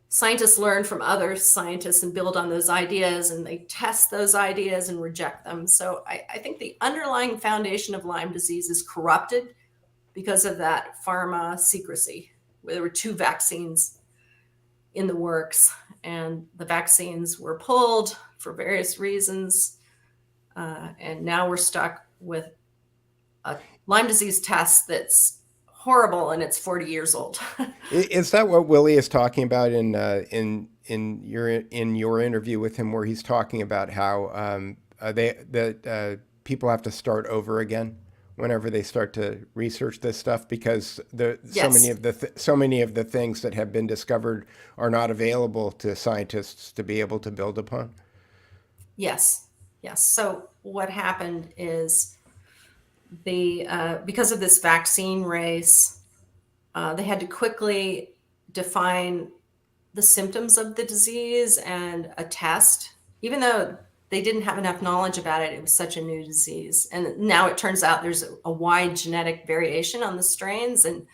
scientists learn from other scientists and build on those ideas, and they test those ideas and reject them. So I think the underlying foundation of Lyme disease is corrupted because of that pharma secrecy, where there were 2 vaccines in the works, and the vaccines were pulled for various reasons. And now we're stuck with a Lyme disease test that's horrible and it's 40 years old. Is that what Willie is talking about in your interview with him, where he's talking about how people have to start over again whenever they start to research this stuff because so many of the things that have been discovered are not available to scientists to be able to build upon? Yes. So what happened is because of this vaccine race, they had to quickly define the symptoms of the disease and a test, even though they didn't have enough knowledge about it. It was such a new disease. And now it turns out there's a wide genetic variation on the strains, and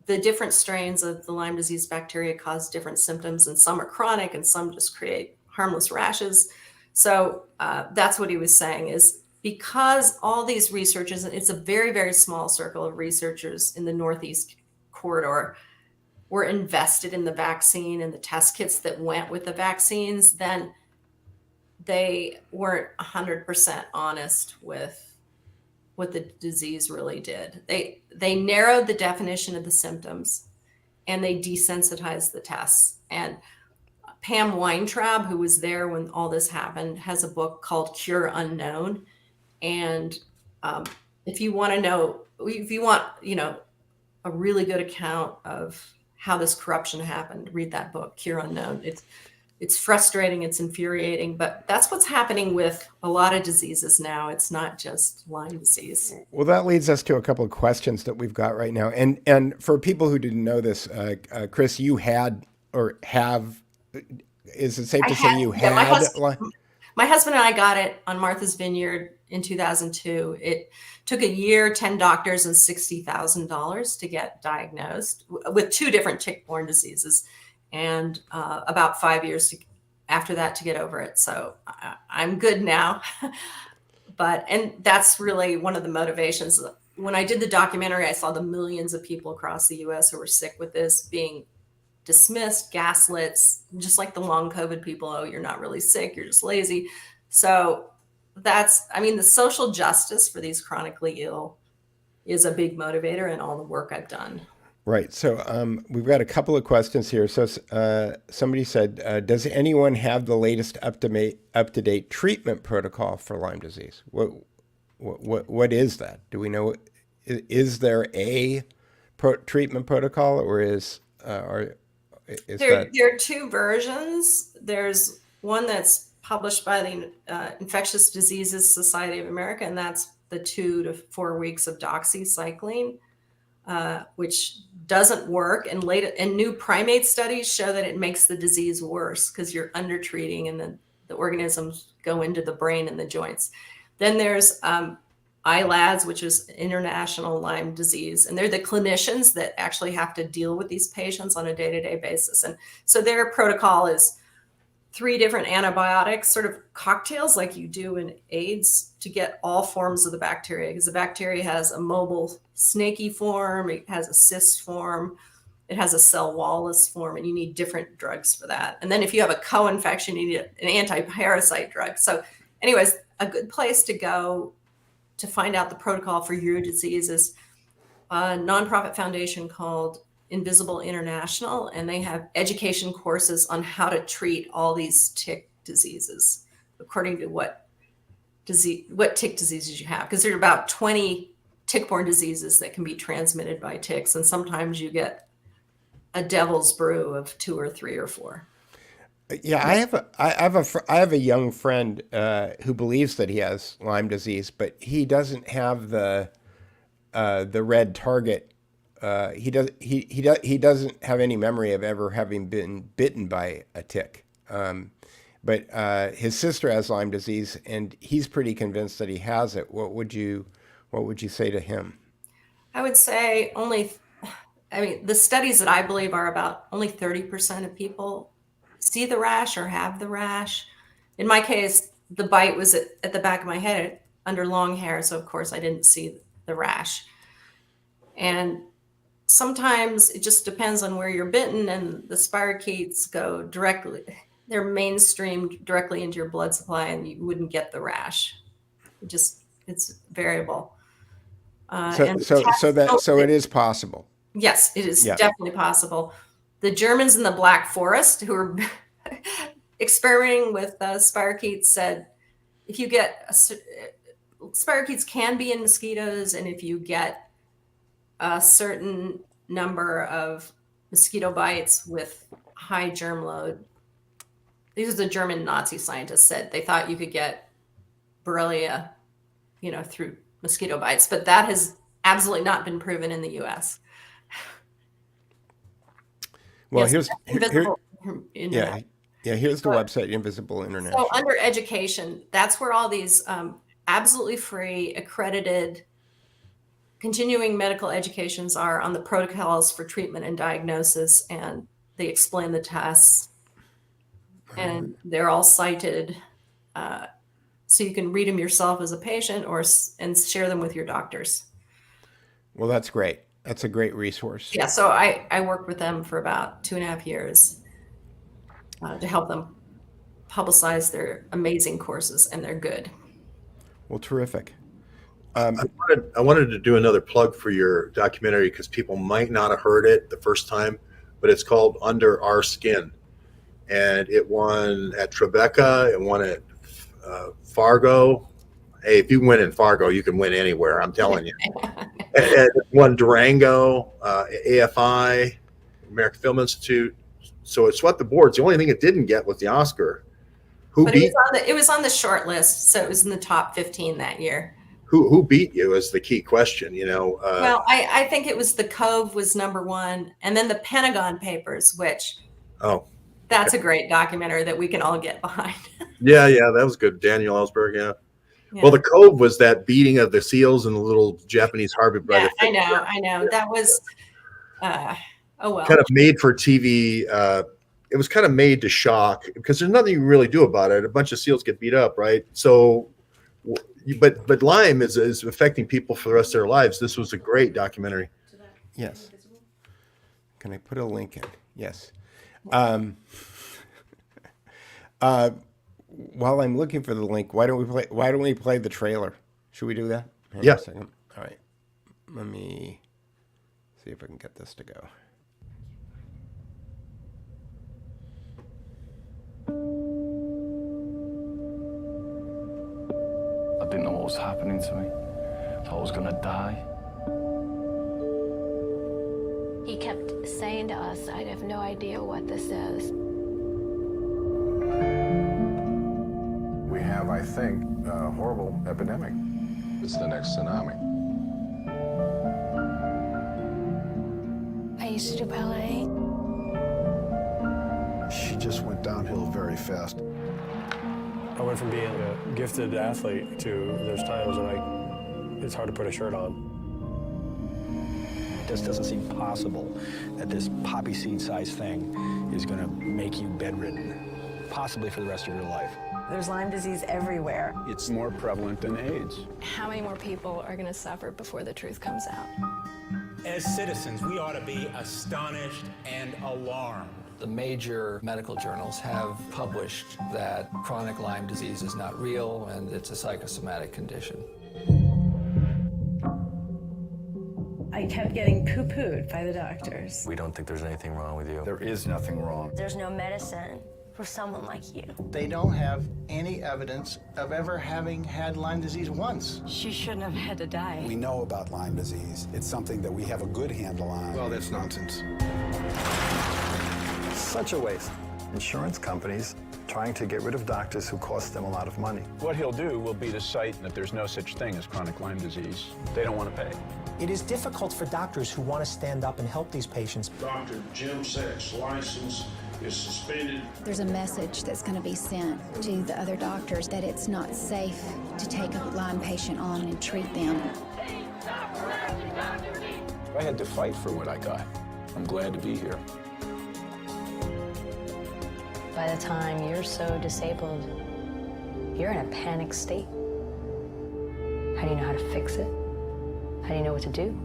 the different strains of the Lyme disease bacteria cause different symptoms, and some are chronic and some just create harmless rashes. So that's what he was saying is because all these researchers, it's a very, very small circle of researchers in the Northeast corridor, were invested in the vaccine and the test kits that went with the vaccines, then they weren't 100% honest with what the disease really did. They narrowed the definition of the symptoms and they desensitized the tests. And Pam Weintraub, who was there when all this happened, has a book called Cure Unknown. And if you want to know, if you want, a really good account of how this corruption happened, read that book, Cure Unknown. It's frustrating, it's infuriating, but that's what's happening with a lot of diseases now. It's not just Lyme disease. Well, that leads us to a couple of questions that we've got right now. And for people who didn't know this, Kris, you had or have, is it safe to say you had? My husband and I got it on Martha's Vineyard in 2002. It took a year, 10 doctors, and $60,000 to get diagnosed with 2 different tick-borne diseases, and about 5 years after that to get over it. So I'm good now. And that's really one of the motivations. When I did the documentary, I saw the millions of people across the US who were sick with this being dismissed, gaslit, just like the long COVID people. Oh, you're not really sick, you're just lazy. So the social justice for these chronically ill is a big motivator in all the work I've done. Right. So we've got a couple of questions here. So somebody said, does anyone have the latest up-to-date treatment protocol for Lyme disease? What is that? Do we know? Is there a treatment protocol, or there are 2 versions? There's one that's published by the Infectious Diseases Society of America, and that's the 2 to 4 weeks of doxycycline, which doesn't work. And new primate studies show that it makes the disease worse because you're undertreating and then the organisms go into the brain and the joints. Then there's ILADS, which is International Lyme Disease, and they're the clinicians that actually have to deal with these patients on a day-to-day basis. And so their protocol is 3 different antibiotics, sort of cocktails like you do in AIDS, to get all forms of the bacteria, because the bacteria has a mobile snaky form, it has a cyst form, it has a cell wall-less form, and you need different drugs for that. And then if you have a co-infection, you need an anti-parasite drug. So anyways, a good place to go to find out the protocol for your disease is a nonprofit foundation called Invisible International, and they have education courses on how to treat all these tick diseases according to what tick diseases you have, because there are about 20 tick-borne diseases that can be transmitted by ticks, and sometimes you get a devil's brew of 2 or 3 or 4. Yeah, I have a young friend who believes that he has Lyme disease, but he doesn't have the red target. He doesn't have any memory of ever having been bitten by a tick. But his sister has Lyme disease, and he's pretty convinced that he has it. What would you say to him? I would say the studies that I believe are about only 30% of people see the rash or have the rash. In my case, the bite was at the back of my head under long hair, so of course I didn't see the rash. And sometimes it just depends on where you're bitten, and the spirochetes they're mainstreamed directly into your blood supply, and you wouldn't get the rash. It's variable. So it is possible. Yes, it is definitely possible. The Germans in the Black Forest who were experimenting with spirochetes said, if you get spirochetes can be in mosquitoes, and if you get a certain number of mosquito bites with high germ load, these are the German Nazi scientists said they thought you could get Borrelia, through mosquito bites, but that has absolutely not been proven in the US. Well, yes, here's the website, Invisible International. So under education, that's where all these absolutely free, accredited, continuing medical educations are on the protocols for treatment and diagnosis, and they explain the tests, and they're all cited. so you can read them yourself as a patient and share them with your doctors. Well, that's great. That's a great resource. Yeah, so I worked with them for about 2.5 years to help them publicize their amazing courses, and they're good. Well, terrific. I wanted to do another plug for your documentary because people might not have heard it the first time, but it's called Under Our Skin. And it won at Tribeca, it won at Fargo. Hey, if you win in Fargo, you can win anywhere, I'm telling you. And it won Durango, AFI, American Film Institute. So it swept the boards. The only thing it didn't get was the Oscar. It was on the short list, so it was in the top 15 that year. Who beat you is the key question, you know. Well, I think it was The Cove was number one, and then the Pentagon Papers, which that's a great documentary that we can all get behind. Yeah, that was good. Daniel Ellsberg, yeah. Well, The Cove was that beating of the SEALs and the little Japanese Harvey brother. Yeah, I know. That was, oh well. Kind of made for TV. It was kind of made to shock because there's nothing you can really do about it. A bunch of SEALs get beat up, right? So, but Lyme is affecting people for the rest of their lives. This was a great documentary. Yes. Can I put a link in? Yes. While I'm looking for the link, why don't we play the trailer? Should we do that? Hang on Yeah. a second. All right. Let me see if I can get this to go. I didn't know what was happening to me. I thought I was gonna die. He kept saying to us, I have no idea what this is. We have, I think, a horrible epidemic. It's the next tsunami. I used to do ballet. She just went downhill very fast. I went from being a gifted athlete to there's times when it's hard to put a shirt on. It just doesn't seem possible that this poppy seed sized thing is going to make you bedridden, possibly for the rest of your life. There's Lyme disease everywhere. It's more prevalent than AIDS. How many more people are going to suffer before the truth comes out? As citizens, we ought to be astonished and alarmed. The major medical journals have published that chronic Lyme disease is not real and it's a psychosomatic condition. I kept getting poo-pooed by the doctors. We don't think there's anything wrong with you. There is nothing wrong. There's no medicine for someone like you. They don't have any evidence of ever having had Lyme disease once. She shouldn't have had to die. We know about Lyme disease. It's something that we have a good handle on. Well, that's nonsense. Such a waste. Insurance companies trying to get rid of doctors who cost them a lot of money. What he'll do will be to cite that there's no such thing as chronic Lyme disease. They don't want to pay. It is difficult for doctors who want to stand up and help these patients. Dr. Jim Sack's license is suspended. There's a message that's going to be sent to the other doctors that it's not safe to take a Lyme patient on and treat them. I had to fight for what I got. I'm glad to be here. By the time you're so disabled, you're in a panic state. How do you know how to fix it? How do you know what to do?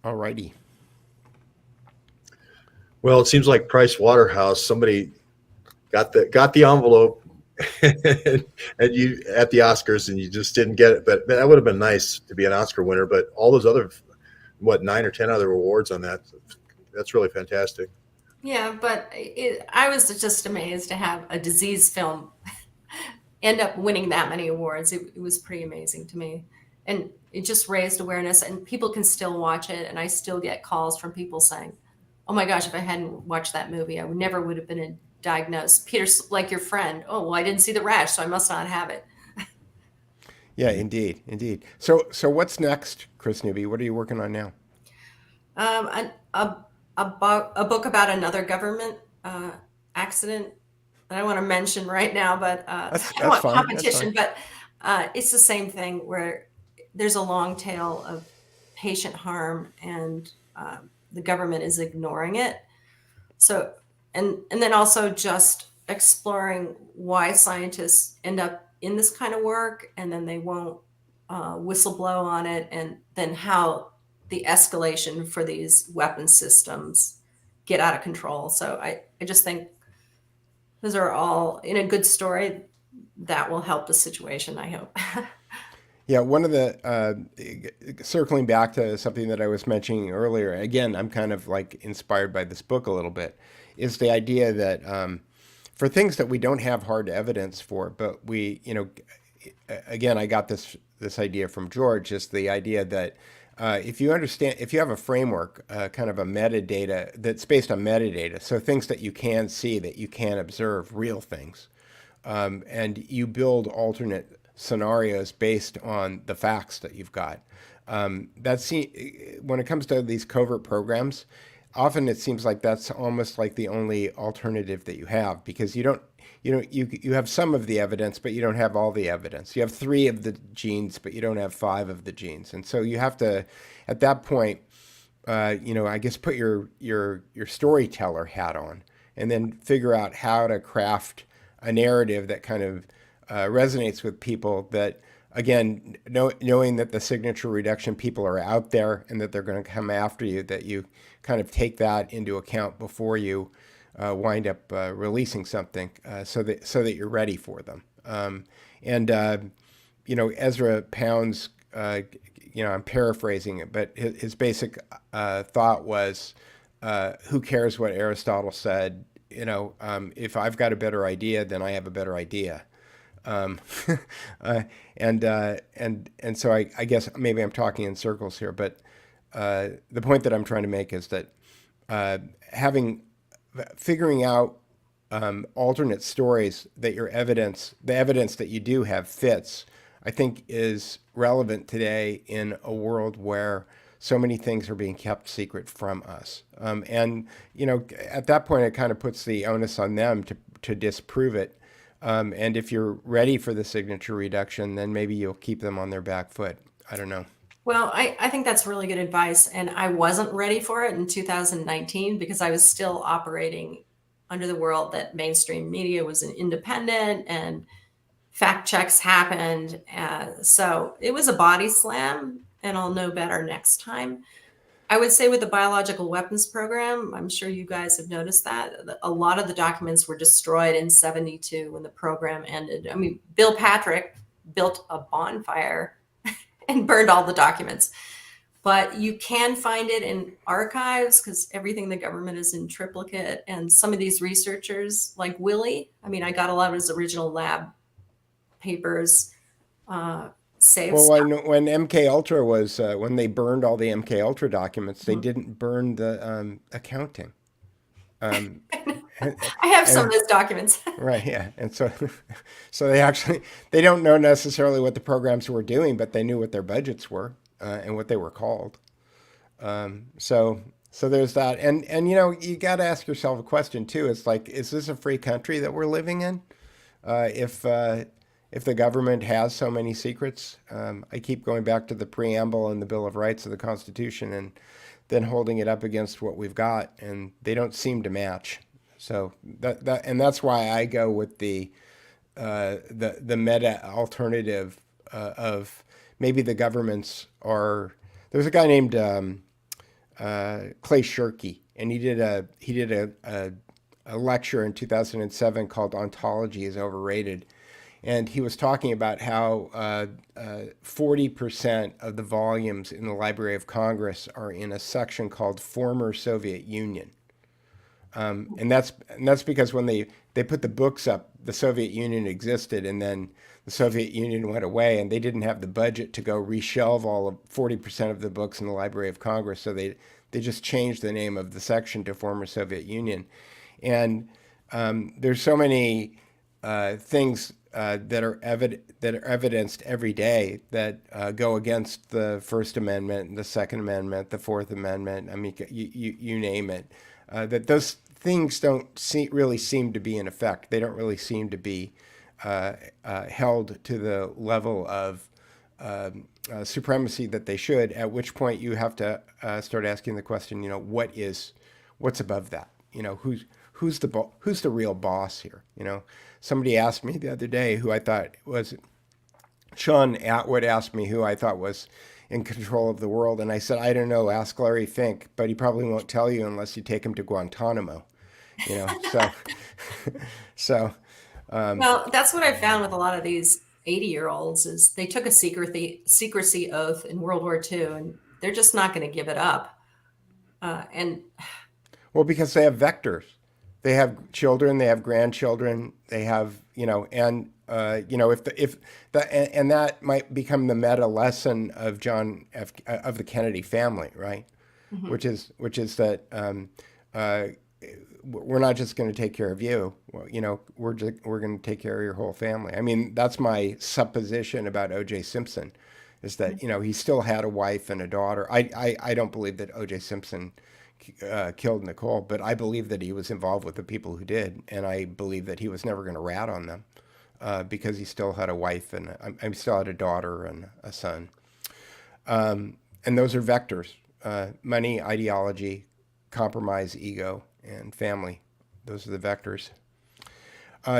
All righty. Well, it seems like Price Waterhouse, somebody got the envelope and you at the Oscars and you just didn't get it. But that would have been nice to be an Oscar winner. But all those other, 9 or 10 other awards on that's really fantastic. Yeah, but I was just amazed to have a disease film end up winning that many awards. It was pretty amazing to me. And it just raised awareness, and people can still watch it. And I still get calls from people saying, oh my gosh, if I hadn't watched that movie, I never would have been diagnosed. Peter's like your friend. Oh, well, I didn't see the rash, so I must not have it. Yeah, indeed. So what's next, Kris Newby? What are you working on now? A book about another government accident that I want to mention right now, but that's I don't want fine. competition. But It's the same thing where there's a long tail of patient harm, and the government is ignoring it. So, and then also just exploring why scientists end up in this kind of work, and then they won't whistleblow on it, and then how the escalation for these weapon systems get out of control. So I just think those are all in a good story that will help the situation, I hope. Yeah, one of the, circling back to something that I was mentioning earlier, again, I'm kind of like inspired by this book a little bit, is the idea that for things that we don't have hard evidence for, but we, again, I got this idea from George, is the idea that if you have a framework, kind of a metadata that's based on metadata, so things that you can see, that you can observe, real things, and you build alternate scenarios based on the facts that you've got. When it comes to these covert programs, often it seems like that's almost like the only alternative that you have, because you have some of the evidence, but you don't have all the evidence. You have 3 of the genes, but you don't have 5 of the genes. And so you have to, at that point, I guess put your storyteller hat on, and then figure out how to craft a narrative that kind of resonates with people, that, again, knowing that the signature reduction people are out there and that they're going to come after you, that you kind of take that into account before you wind up releasing something, so that you're ready for them. Ezra Pound's, I'm paraphrasing it, but his basic thought was, who cares what Aristotle said? If I've got a better idea, then I have a better idea. And so I guess maybe I'm talking in circles here, but the point that I'm trying to make is that figuring out alternate stories that the evidence that you do have fits, I think is relevant today in a world where so many things are being kept secret from us. At that point, it kind of puts the onus on them to disprove it. And if you're ready for the signature reduction, then maybe you'll keep them on their back foot. I don't know. Well, I think that's really good advice. And I wasn't ready for it in 2019 because I was still operating under the world that mainstream media was independent and fact checks happened. So it was a body slam, and I'll know better next time. I would say with the biological weapons program, I'm sure you guys have noticed that a lot of the documents were destroyed in 72 when the program ended. I mean, Bill Patrick built a bonfire and burned all the documents, but you can find it in archives because everything in the government is in triplicate. And some of these researchers like Willie, I got a lot of his original lab papers saved. Well, when MK Ultra was, when they burned all the MK Ultra documents, they didn't burn the accounting. I have some of those documents. Right, yeah. And so they don't know necessarily what the programs were doing, but they knew what their budgets were and what they were called. So there's that. And you got to ask yourself a question too. It's like, is this a free country that we're living in? If the government has so many secrets, I keep going back to the preamble and the Bill of Rights of the Constitution, and then holding it up against what we've got, and they don't seem to match. So that's why I go with the meta alternative of maybe the governments are. There's a guy named Clay Shirky, and he did a lecture in 2007 called "Ontology is Overrated." And he was talking about how 40% of the volumes in the Library of Congress are in a section called Former Soviet Union. And that's because when they put the books up, the Soviet Union existed, and then the Soviet Union went away, and they didn't have the budget to go reshelve all of 40% of the books in the Library of Congress. So they just changed the name of the section to Former Soviet Union. And there's so many things that are evidenced every day that go against the First Amendment, the Second Amendment, the Fourth Amendment. I mean, you name it. That those things don't really seem to be in effect. They don't really seem to be held to the level of supremacy that they should, at which point you have to start asking the question, what's above that? Who's the real boss here? Somebody asked me the other day who I thought was, Sean Atwood asked me who I thought was in control of the world, and I said, I don't know, ask Larry Fink, but he probably won't tell you unless you take him to Guantanamo. Well, that's what I found with a lot of these 80-year-olds is they took a secrecy oath in World War II, and they're just not going to give it up. Well, because they have vectors. They have children, they have grandchildren, they have, and that might become the meta lesson of of the Kennedy family, right? Mm-hmm. Which is that we're not just going to take care of you. We're going to take care of your whole family. I mean, that's my supposition about O.J. Simpson, is that he still had a wife and a daughter. I don't believe that O.J. Simpson killed Nicole, but I believe that he was involved with the people who did, and I believe that he was never going to rat on them because he still had a wife and I still had a daughter and a son. And those are vectors: money, ideology, compromise, ego, and family. Those are the vectors.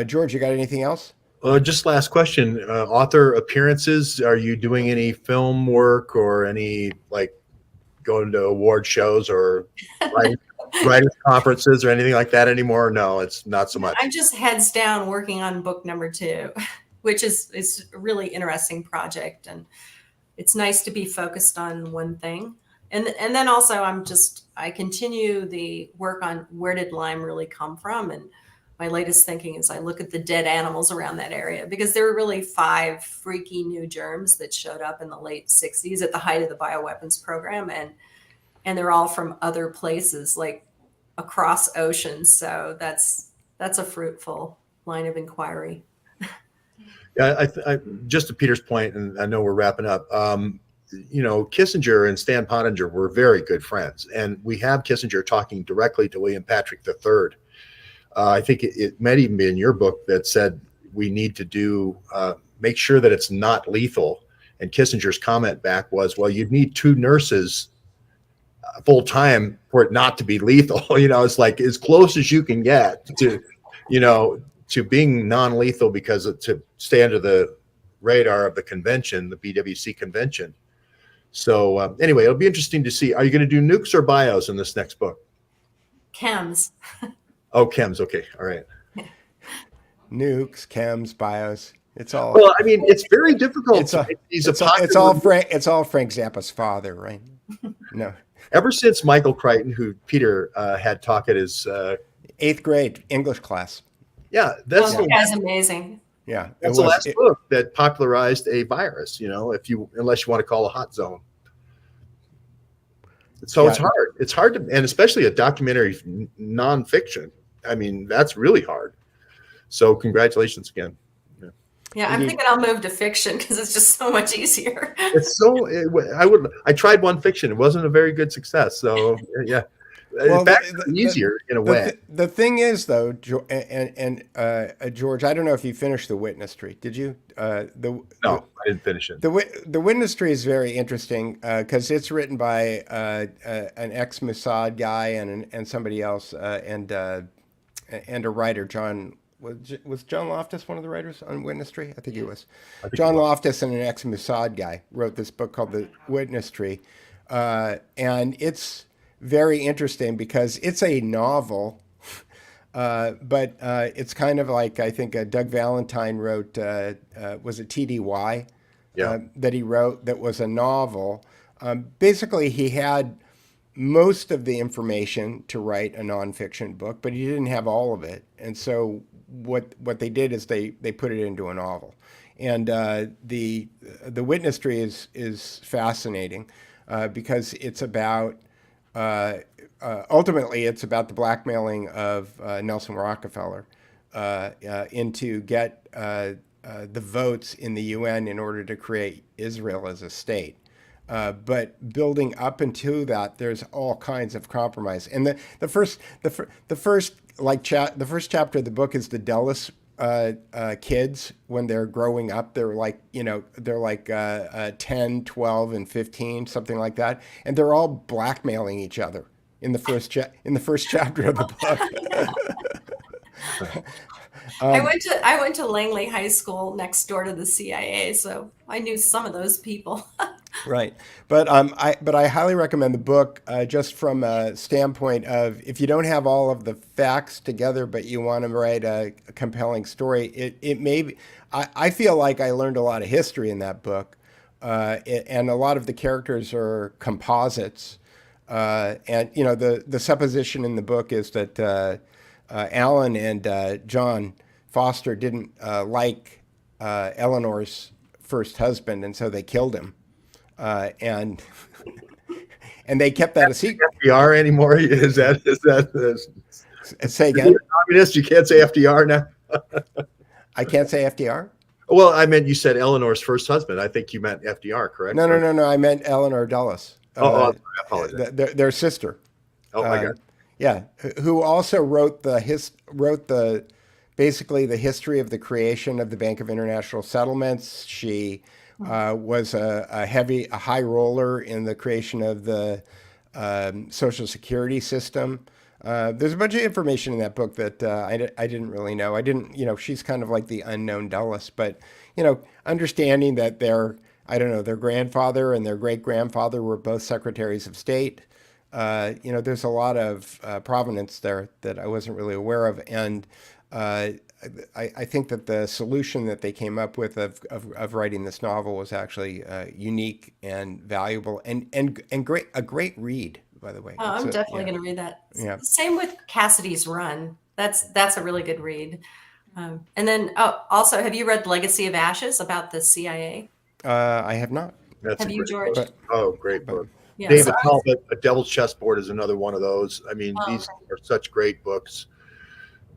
George, you got anything else? Just last question. Author appearances. Are you doing any film work or any going to award shows or writers conferences or anything like that anymore? No, it's not so much. I'm just heads down working on book number 2, which is a really interesting project, and it's nice to be focused on one thing. And then also I continue the work on where did Lyme really come from, and my latest thinking is I look at the dead animals around that area, because there were really 5 freaky new germs that showed up in the late 60s at the height of the bioweapons program. And they're all from other places, like across oceans. So that's a fruitful line of inquiry. Yeah, I just to Peter's point, and I know we're wrapping up, Kissinger and Stan Pottinger were very good friends. And we have Kissinger talking directly to William Patrick III. I think it might even be in your book that said we need to make sure that it's not lethal. And Kissinger's comment back was, well, you'd need 2 nurses full time for it not to be lethal. It's like as close as you can get to being non-lethal, because to stay under the radar of the convention, the BWC convention. So anyway, it'll be interesting to see. Are you going to do nukes or bios in this next book? Chems. Oh, chems. Okay. All right. Nukes, chems, bios. It's all. Well, I mean, it's very difficult. It's all Frank Zappa's father, right? No. Ever since Michael Crichton, who Peter had taught at his 8th grade English class. Yeah, that's amazing. Yeah, that's the last book that popularized a virus. Unless you want to call a hot zone. So it's hard. It's hard to, and especially a documentary nonfiction. I mean, that's really hard. So congratulations again. Yeah, I'm thinking I'll move to fiction because it's just so much easier. I tried one fiction. It wasn't a very good success. So yeah, in fact, easier in a way. The thing is, though, George, I don't know if you finished The Witness Tree. Did you? No, I didn't finish it. The Witness Tree is very interesting because it's written by an ex-Mossad guy and somebody else and a writer, John. Was John Loftus one of the writers on Witness Tree? I think he was. John Loftus and an ex-Mossad guy wrote this book called The Witness Tree. And it's very interesting because it's a novel, but it's kind of like, I think Doug Valentine wrote, was it TDY? Yeah. That he wrote that was a novel. Basically, he had most of the information to write a nonfiction book, but he didn't have all of it. And so what they did is they put it into a novel. And the Witness Tree is fascinating because it's about ultimately it's about the blackmailing of Nelson Rockefeller into get the votes in the UN in order to create Israel as a state. But building up into that, there's all kinds of compromise. And the first chapter of the book is the Dulles kids when they're growing up. They're like, you know, they're like 10, 12, and 15, something like that, and they're all blackmailing each other in the first chapter of the book. I went to Langley High School next door to the CIA, so I knew some of those people. Right, but I highly recommend the book just from a standpoint of if you don't have all of the facts together, but you want to write a compelling story. It may be. I feel like I learned a lot of history in that book, and a lot of the characters are composites. And you know, the supposition in the book is that Alan and John Foster didn't like Eleanor's first husband, and so they killed him. And they kept that a secret. FDR anymore? Is that say again? Communist? You can't say FDR now. I can't say FDR. Well, I meant you said Eleanor's first husband. I think you meant FDR, correct? No. I meant Eleanor Dulles. I apologize. Their sister. Oh my God. Yeah, who also wrote basically the history of the creation of the Bank of International Settlements. She was a high roller in the creation of the Social Security system. There's a bunch of information in that book that I didn't really know. I didn't, you know, she's kind of like the unknown Dulles, but, you know, understanding that their grandfather and their great-grandfather were both secretaries of state. You know, there's a lot of provenance there that I wasn't really aware of. And I think that the solution that they came up with of writing this novel was actually unique and valuable and a great read, by the way. Oh, I'm definitely going to read that. Yeah. Same with Cassidy's Run. That's a really good read. And then also, have you read Legacy of Ashes about the CIA? I have not. Have you, George? Great book. Yeah, David Talbot, A Devil's Chessboard is another one of those. I mean, these are such great books.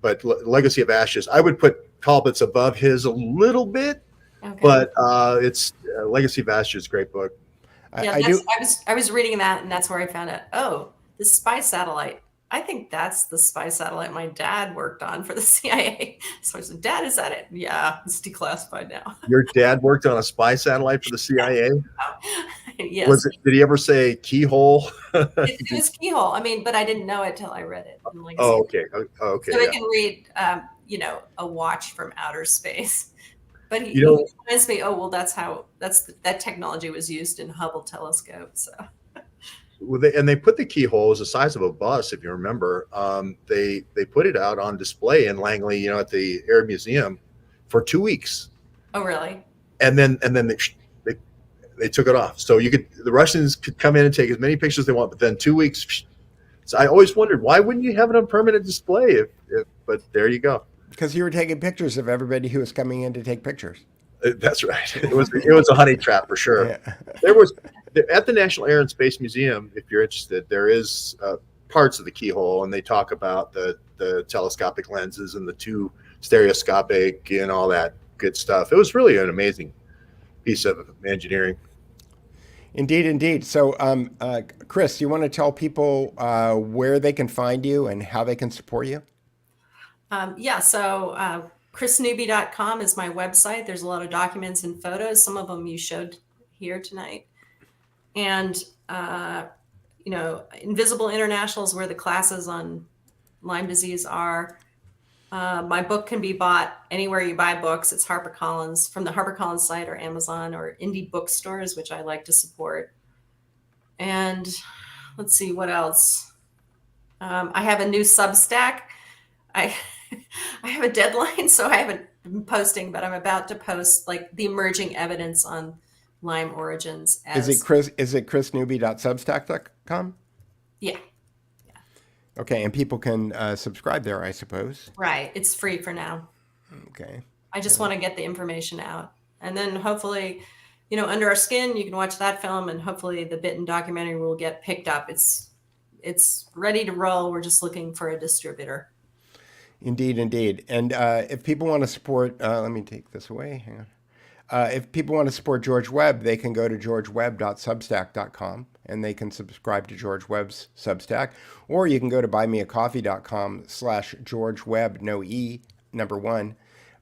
But Legacy of Ashes, I would put Talbot's above his a little bit, but it's Legacy of Ashes, great book. I was reading that, and that's where I found out. Oh, the spy satellite. I think that's the spy satellite my dad worked on for the CIA. So I said, Dad, is that it? Yeah, it's declassified now. Your dad worked on a spy satellite for the CIA? Yes. Did he ever say keyhole? It was keyhole. I mean, but I didn't know it till I read it. Okay. So I can read, you know, A Watch from Outer Space. But he reminds me, oh, well, that technology was used in Hubble telescope. So. They put the keyhole as the size of a bus, if you remember. They put it out on display in Langley, you know, at the Air Museum for 2 weeks. Oh, really? And then they took it off. So the Russians could come in and take as many pictures as they want, but then 2 weeks. So I always wondered, why wouldn't you have it on permanent display? But there you go. Because you were taking pictures of everybody who was coming in to take pictures. That's right. It was a honey trap for sure. Yeah. There was at the National Air and Space Museum, if you're interested, there is parts of the keyhole, and they talk about the telescopic lenses and the two stereoscopic and all that good stuff. It was really an amazing piece of engineering. Indeed. So, Kris, you want to tell people where they can find you and how they can support you? So KrisNewby.com is my website. There's a lot of documents and photos. Some of them you showed here tonight. And, you know, Invisible International is where the classes on Lyme disease are. My book can be bought anywhere you buy books. It's HarperCollins, from the HarperCollins site or Amazon or indie bookstores, which I like to support. And let's see, what else? I have a new Substack. I have a deadline, so I haven't been posting, but I'm about to post like the emerging evidence on Lyme origins. Is it krisnewby.substack.com? Yeah. Okay, and people can subscribe there, I suppose. Right. It's free for now. Okay. I just want to get the information out. And then hopefully, you know, Under Our Skin, you can watch that film, and hopefully the Bitten documentary will get picked up. It's ready to roll. We're just looking for a distributor. Indeed. And if people want to support, let me take this away. Hang on. If people want to support George Webb, they can go to georgewebb.substack.com and they can subscribe to George Webb's Substack. Or you can go to buymeacoffee.com/George Webb, no E, number 1.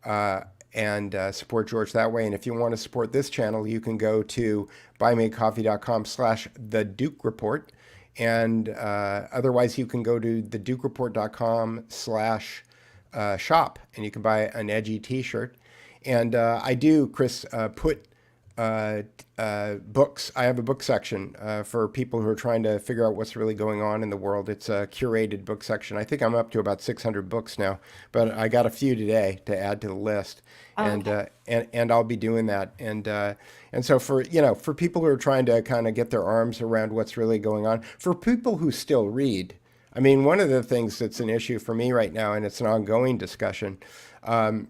and support George that way. And if you want to support this channel, you can go to buymeacoffee.com/The Duke Report. And otherwise, you can go to thedukereport.com/shop, and you can buy an edgy T-shirt. And I do, Kris, put books. I have a book section for people who are trying to figure out what's really going on in the world. It's a curated book section. I think I'm up to about 600 books now, but I got a few today to add to the list. And I'll be doing that. And so for people who are trying to kind of get their arms around what's really going on, for people who still read, I mean, one of the things that's an issue for me right now, and it's an ongoing discussion,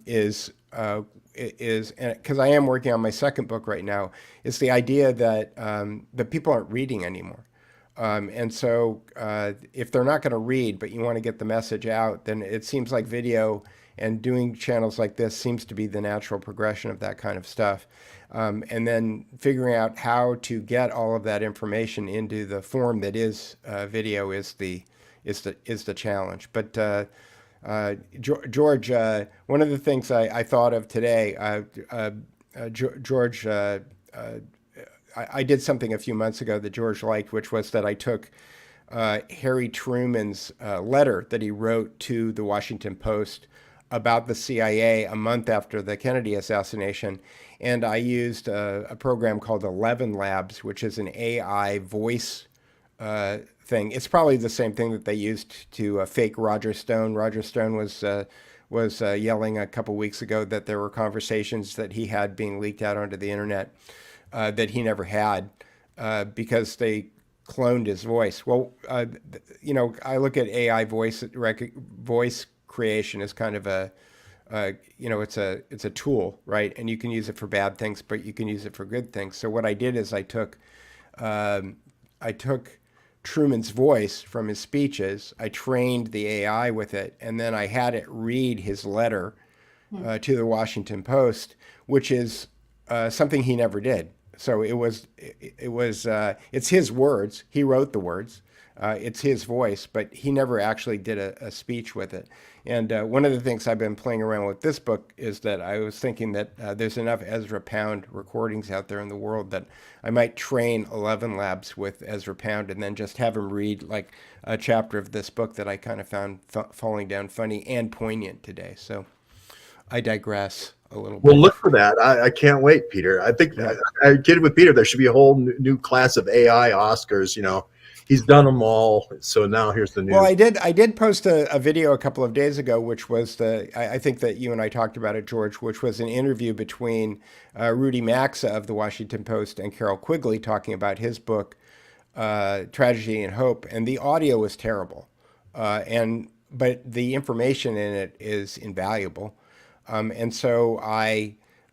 is because I am working on my second book right now, is the idea that that people aren't reading anymore. And so if they're not going to read, but you want to get the message out, then it seems like video and doing channels like this seems to be the natural progression of that kind of stuff. And then figuring out how to get all of that information into the form that is video is the challenge. But George, one of the things I thought of today, George, I did something a few months ago that George liked, which was that I took Harry Truman's letter that he wrote to the Washington Post about the CIA a month after the Kennedy assassination, and I used a program called 11 Labs, which is an AI voice thing. It's probably the same thing that they used to fake Roger Stone. Roger Stone was yelling a couple weeks ago that there were conversations that he had being leaked out onto the internet that he never had because they cloned his voice. Well, I look at AI voice creation as kind of it's a tool, right? And you can use it for bad things, but you can use it for good things. So what I did is I took Truman's voice from his speeches, I trained the AI with it, and then I had it read his letter to the Washington Post, which is something he never did. So it's his words. He wrote the words. It's his voice, but he never actually did a speech with it. And one of the things I've been playing around with this book is that I was thinking that there's enough Ezra Pound recordings out there in the world that I might train 11 Labs with Ezra Pound and then just have him read like a chapter of this book that I kind of found falling down funny and poignant today. So I digress a little bit. Well, look for that. I can't wait, Peter. I think I kidded with Peter. There should be a whole new class of AI Oscars. He's done them all. So now here's the new. Well, I did post a video a couple of days ago, which was I think that you and I talked about it, George, which was an interview between Rudy Maxa of the Washington Post and Carol Quigley talking about his book, Tragedy and Hope. And the audio was terrible. But the information in it is invaluable. And so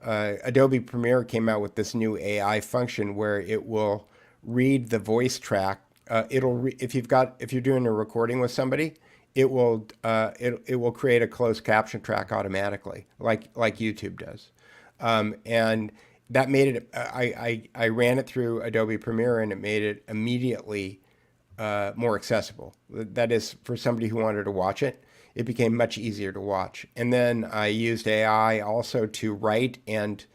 Adobe Premiere came out with this new AI function where it will read the voice track. If you're doing a recording with somebody, it will create a closed caption track automatically, like YouTube does. And that made it. I ran it through Adobe Premiere, and it made it immediately more accessible. That is, for somebody who wanted to watch it, it became much easier to watch. And then I used AI also to write and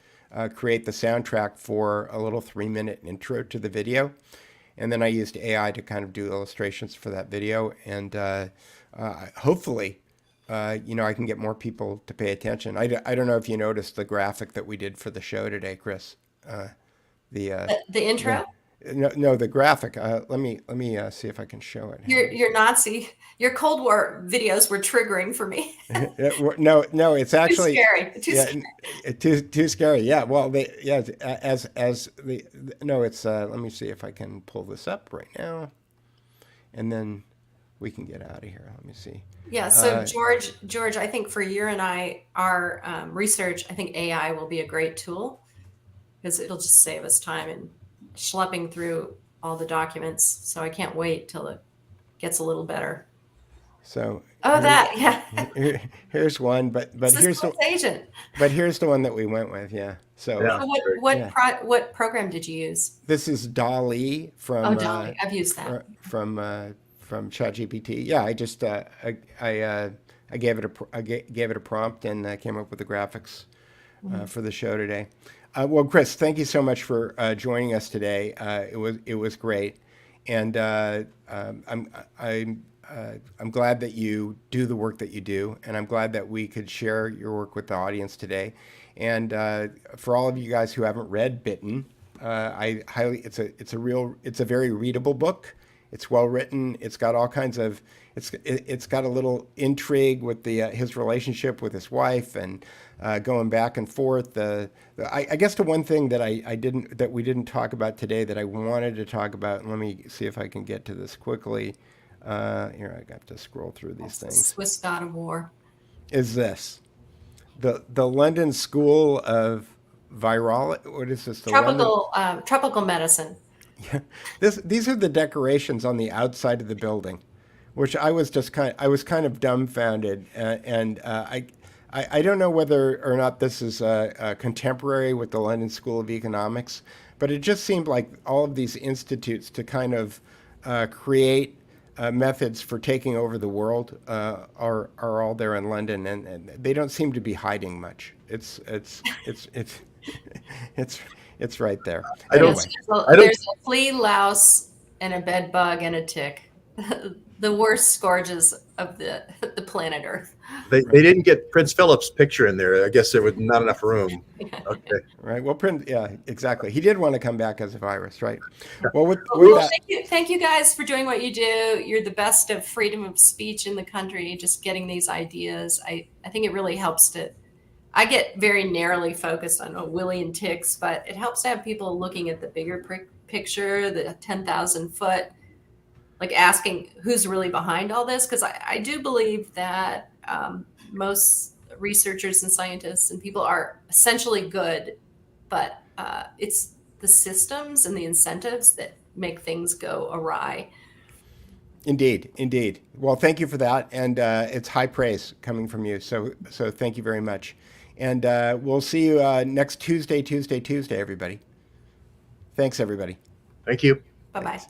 create the soundtrack for a little 3-minute intro to the video. And then I used AI to kind of do illustrations for that video. And hopefully, I can get more people to pay attention. I don't know if you noticed the graphic that we did for the show today, Kris. The intro? No, the graphic. Let me see if I can show it. Your Cold War videos were triggering for me. No, it's actually too scary. Too scary. Yeah. Well, let me see if I can pull this up right now, and then we can get out of here. Let me see. Yeah. So George, I think for you and I, our research, I think AI will be a great tool because it'll just save us time and schlepping through all the documents. So I can't wait till it gets a little better. So here's one, but here's the agent. But here's the one that we went with. Yeah. So what program did you use? This is DALL-E from. I've used that from ChatGPT. Yeah, I just I I gave it a prompt and came up with the graphics for the show today. Well, Kris, thank you so much for joining us today. It was great, and I'm glad that you do the work that you do, and I'm glad that we could share your work with the audience today. And for all of you guys who haven't read Bitten, it's a very readable book. It's well written. It's got all kinds of it's got a little intrigue with his relationship with his wife and going back and forth. I guess the one thing that we didn't talk about today that I wanted to talk about, and let me see if I can get to this quickly. Here, I got to scroll through these things. Swiss God of War. Is this the London School of Virology? What is this? Tropical medicine. Yeah, these are the decorations on the outside of the building, which I was kind of dumbfounded, and I don't know whether or not this is contemporary with the London School of Economics, but it just seemed like all of these institutes to kind of create methods for taking over the world are all there in London, and they don't seem to be hiding much. It's right there. There's a flea, louse, and a bed bug and a tick. The worst scourges of the planet Earth. They didn't get Prince Philip's picture in there. I guess there was not enough room. Okay. Right. Well, exactly. He did want to come back as a virus, right? Well, thank you guys for doing what you do. You're the best of freedom of speech in the country. Just getting these ideas. I think it really helps I get very narrowly focused on Willie and ticks, but it helps to have people looking at the bigger picture, the 10,000 foot, like asking who's really behind all this. Because I do believe that most researchers and scientists and people are essentially good, but it's the systems and the incentives that make things go awry. Indeed. Well, thank you for that, and it's high praise coming from you. So thank you very much. And we'll see you next Tuesday, everybody. Thanks, everybody. Thank you. Bye-bye.